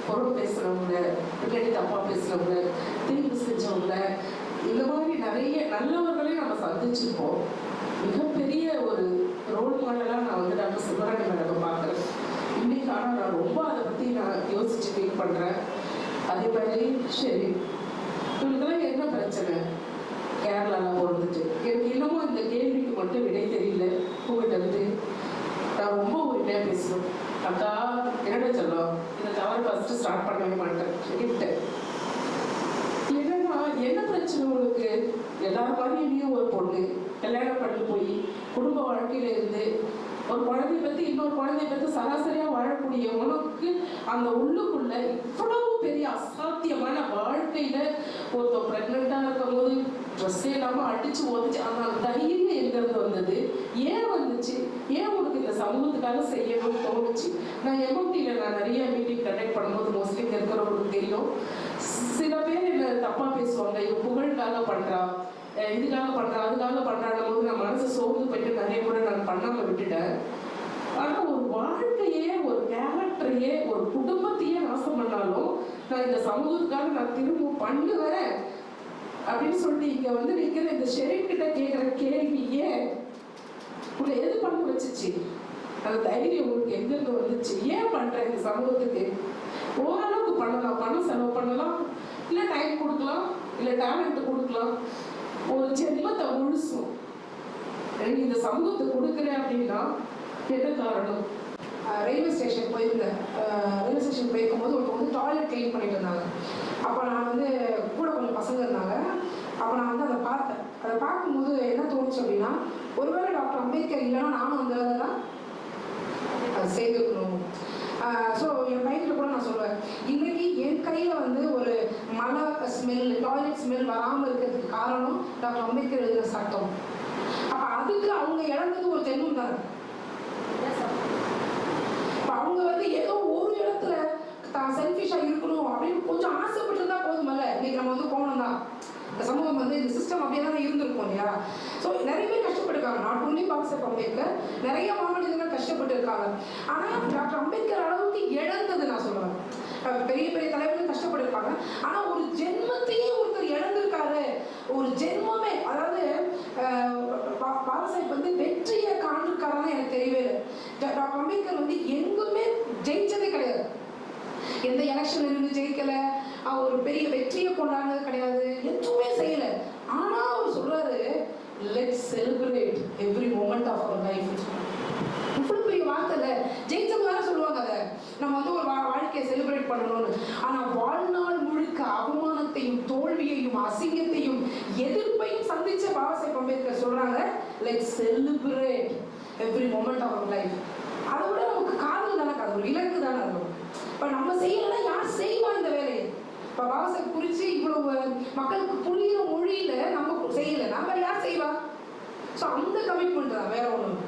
பொருள் பேசுகிறவங்க, பின்னாடி தப்பாக பேசுகிறவங்க, தீங்கு செஞ்சவங்க, இந்த மாதிரி நிறைய நல்லவர்களையும் நம்ம சந்திச்சிருப்போம். மிகப்பெரிய ஒரு ரோல் மாடலாக நான் வந்து டாக்டர் செல்வராணி மேடம் பார்க்குறேன் இன்னைக்கு. ஆனால் நான் ரொம்ப அதை பற்றி நான் யோசிச்சு ஃபீல் பண்ணுறேன். அதே மாதிரி சரி, இவங்களுக்கெல்லாம் என்ன பிரச்சனை கேரளாவில் பிறந்துட்டு, எனக்கு இன்னமும் இந்த கேள்விக்கு மட்டும் விடை தெரியல. உங்கள்கிட்ட வந்து நான் ரொம்ப உரிமையாக பேசணும். அக்கா என்னோட சொல்லும், இந்த தவறு ஃபஸ்ட்டு ஸ்டார்ட் பண்ணவே மாட்டேன் கிட்டேன். என்ன பிரச்சனை உங்களுக்கு? எல்லாரும் மாதிரியும் ஒரு பொண்ணு கல்யாணம் பண்ணி போய் குடும்ப வாழ்க்கையில இருந்து ஒரு குழந்தை பற்றி இன்னொரு குழந்தை பற்றி சராசரியாக வாழக்கூடிய உனக்கு அந்த உள்ளுக்குள்ள இவ்வளவு பெரிய அசாத்தியமான வாழ்க்கையில ஒருத்தர் பிரெக்னெண்டா இருக்கும் போது ட்ரெஸ்ஸே இல்லாமல் அடிச்சு ஒதிச்சு ஆனால் தைரியம் எங்கிருந்து வந்தது, ஏன் வந்துச்சு, ஏன் உனக்கு இந்த சமூகத்துக்காக செய்யணும்னு தோணுச்சு? நான் எம்எம்டியில் நான் நிறைய மீட்டிங் கண்டக்ட் பண்ணும்போது மோஸ்ட்லி இங்கே இருக்கிறவங்களுக்கு தெரியும், சில பேர் என்ன தப்பா பேசுவாங்க, இவன் புகழுக்காக பண்றா, இதுக்காக பண்றா, அதுக்காக பண்றாடும் போது நான் மனசு சோர்ந்து போயிட்டு நிறைய முறை நான் பண்ணாம விட்டுட்டேன். ஆனா ஒரு வாழ்க்கையே, ஒரு கேரக்டரையே, ஒரு குடும்பத்தையே நாசம் பண்ணாலும் நான் இந்த சமூகத்துக்காக நான் திரும்ப பண்ணுவேன் அப்படின்னு சொல்லிட்டு இங்க வந்து நிக்கிற இந்த ஷெரீப் கிட்ட கேட்கிற கேள்வி, ஏன் உங்களை எது பண்ண வச்சுச்சு? அந்த தைரியம் உங்களுக்கு எங்கிருந்து வந்துச்சு? ஏன் பண்றேன் இந்த சமூகத்துக்கு? ஓரளவுக்கு பண்ணலாம், பணம் செலவு பண்ணலாம், இல்ல டைம் கொடுக்கலாம், இல்ல டேலண்ட் கொடுக்கலாம். ஒரு ஜென்மத்தை முழுசும் எனக்கு இந்த சமூகத்தை கொடுக்குறேன் அப்படின்னா என்ன காரணம்? ரயில்வே ஸ்டேஷன் போயிருந்தேன். ரயில்வே ஸ்டேஷன் போயிருக்கும்போது ஒருத்தர் வந்து டாய்லெட் க்ளீன் பண்ணிட்டு இருந்தாங்க. அப்போ நான் வந்து கூட கொஞ்சம் பசங்க இருந்தாங்க. அப்போ நான் வந்து அதை பார்த்தேன். அதை பார்க்கும்போது என்ன தோணுச்சு அப்படின்னா, ஒருவேளை டாக்டர் அம்பேத்கர் இல்லைன்னா நானும் அந்த வேலை தான் அதை செய்திருக்கணும். ஸோ என் பையன்கிட்ட கூட நான் சொல்லுவேன், இன்னைக்கு என் கையில் வந்து ஒரு மலை ஸ்மெல், டாய்லெட் ஸ்மெல் வராமல் இருக்கிறதுக்கு காரணம் டாக்டர் அம்பேத்கர் எழுதுகிற சட்டம். அப்போ அதுக்கு அவங்க இழந்தது ஒரு ஜென்மம் தானே. இப்போ அவங்க வந்து ஏதோ ஒரு இடத்துல தான் செல்ஃபிஷாக இருக்கணும் அப்படின்னு கொஞ்சம் ஆசைப்பட்டுருந்தா போதுமல்ல. இன்னைக்கு நம்ம வந்து போனோம் தான், இந்த சமூகம் வந்து இந்த சிஸ்டம் அப்படியே தான் இருந்திருக்கும் இல்லையா. ஸோ நிறைய பேர் கஷ்டப்பட்டுருக்காங்க. நாட் ஒன்லி பாக்ஸர் அம்பேத்கர், நிறைய மாமனிதர்கள் கஷ்டப்பட்டு இருக்காங்க. ஆனால் டாக்டர் அம்பேத்கர் அளவுக்கு இழந்தது நான் சொல்லுவேன். பெரிய பெரிய தலைவர்கள் கஷ்டப்பட்டிருக்காங்க. ஆனால் ஒரு ஜென்மத்தையே ஒருத்தர் இழந்திருக்காரு. ஒரு ஜென்மமே, அதாவது பாலசாஹிப் வந்து வெற்றியை காண்டிருக்காரான்னு எனக்கு தெரியவே இல்லை. டாக்டர் அம்பேத்கர் வந்து எங்குமே ஜெயிச்சதே கிடையாது. எந்த எலெக்ஷன் இருந்து ஜெயிக்கல, ஒரு பெரிய வெற்றியை கொண்டாடுறது கிடையாது, எதுவுமே செய்யல. ஆனா அவர் சொல்றாரு, let's celebrate every moment of our life. இவ்வளவு பெரிய வார்த்தை. ஜெயிச்சவங்க தானே சொல்லுவாங்க அதை, நம்ம வந்து ஒரு வாழ்க்கையை செலிப்ரேட் பண்ணணும்னு. ஆனா வாழ்நாள் முழுக்க அவமானத்தையும் தோல்வியையும் அசிங்கத்தையும் எதிர்ப்பையும் சந்திச்ச பாபாசாஹிப் அம்பேத்கர் சொல்றாங்க, let's celebrate every moment of our life. அதை விட நமக்கு காதல் தானே, அது ஒரு இலக்கு தானே. அது இப்போ நம்ம செய்யலைன்னா யார் செய்வா இந்த வேலையை? இப்போ பாபாசாஹிப் குறித்து இவ்வளவு மக்களுக்கு புரியுற மொழியில நம்ம செய்யலை, நம்ம யார் செய்வா? ஸோ அந்த கமிட்மெண்ட் தான், வேற ஒன்று.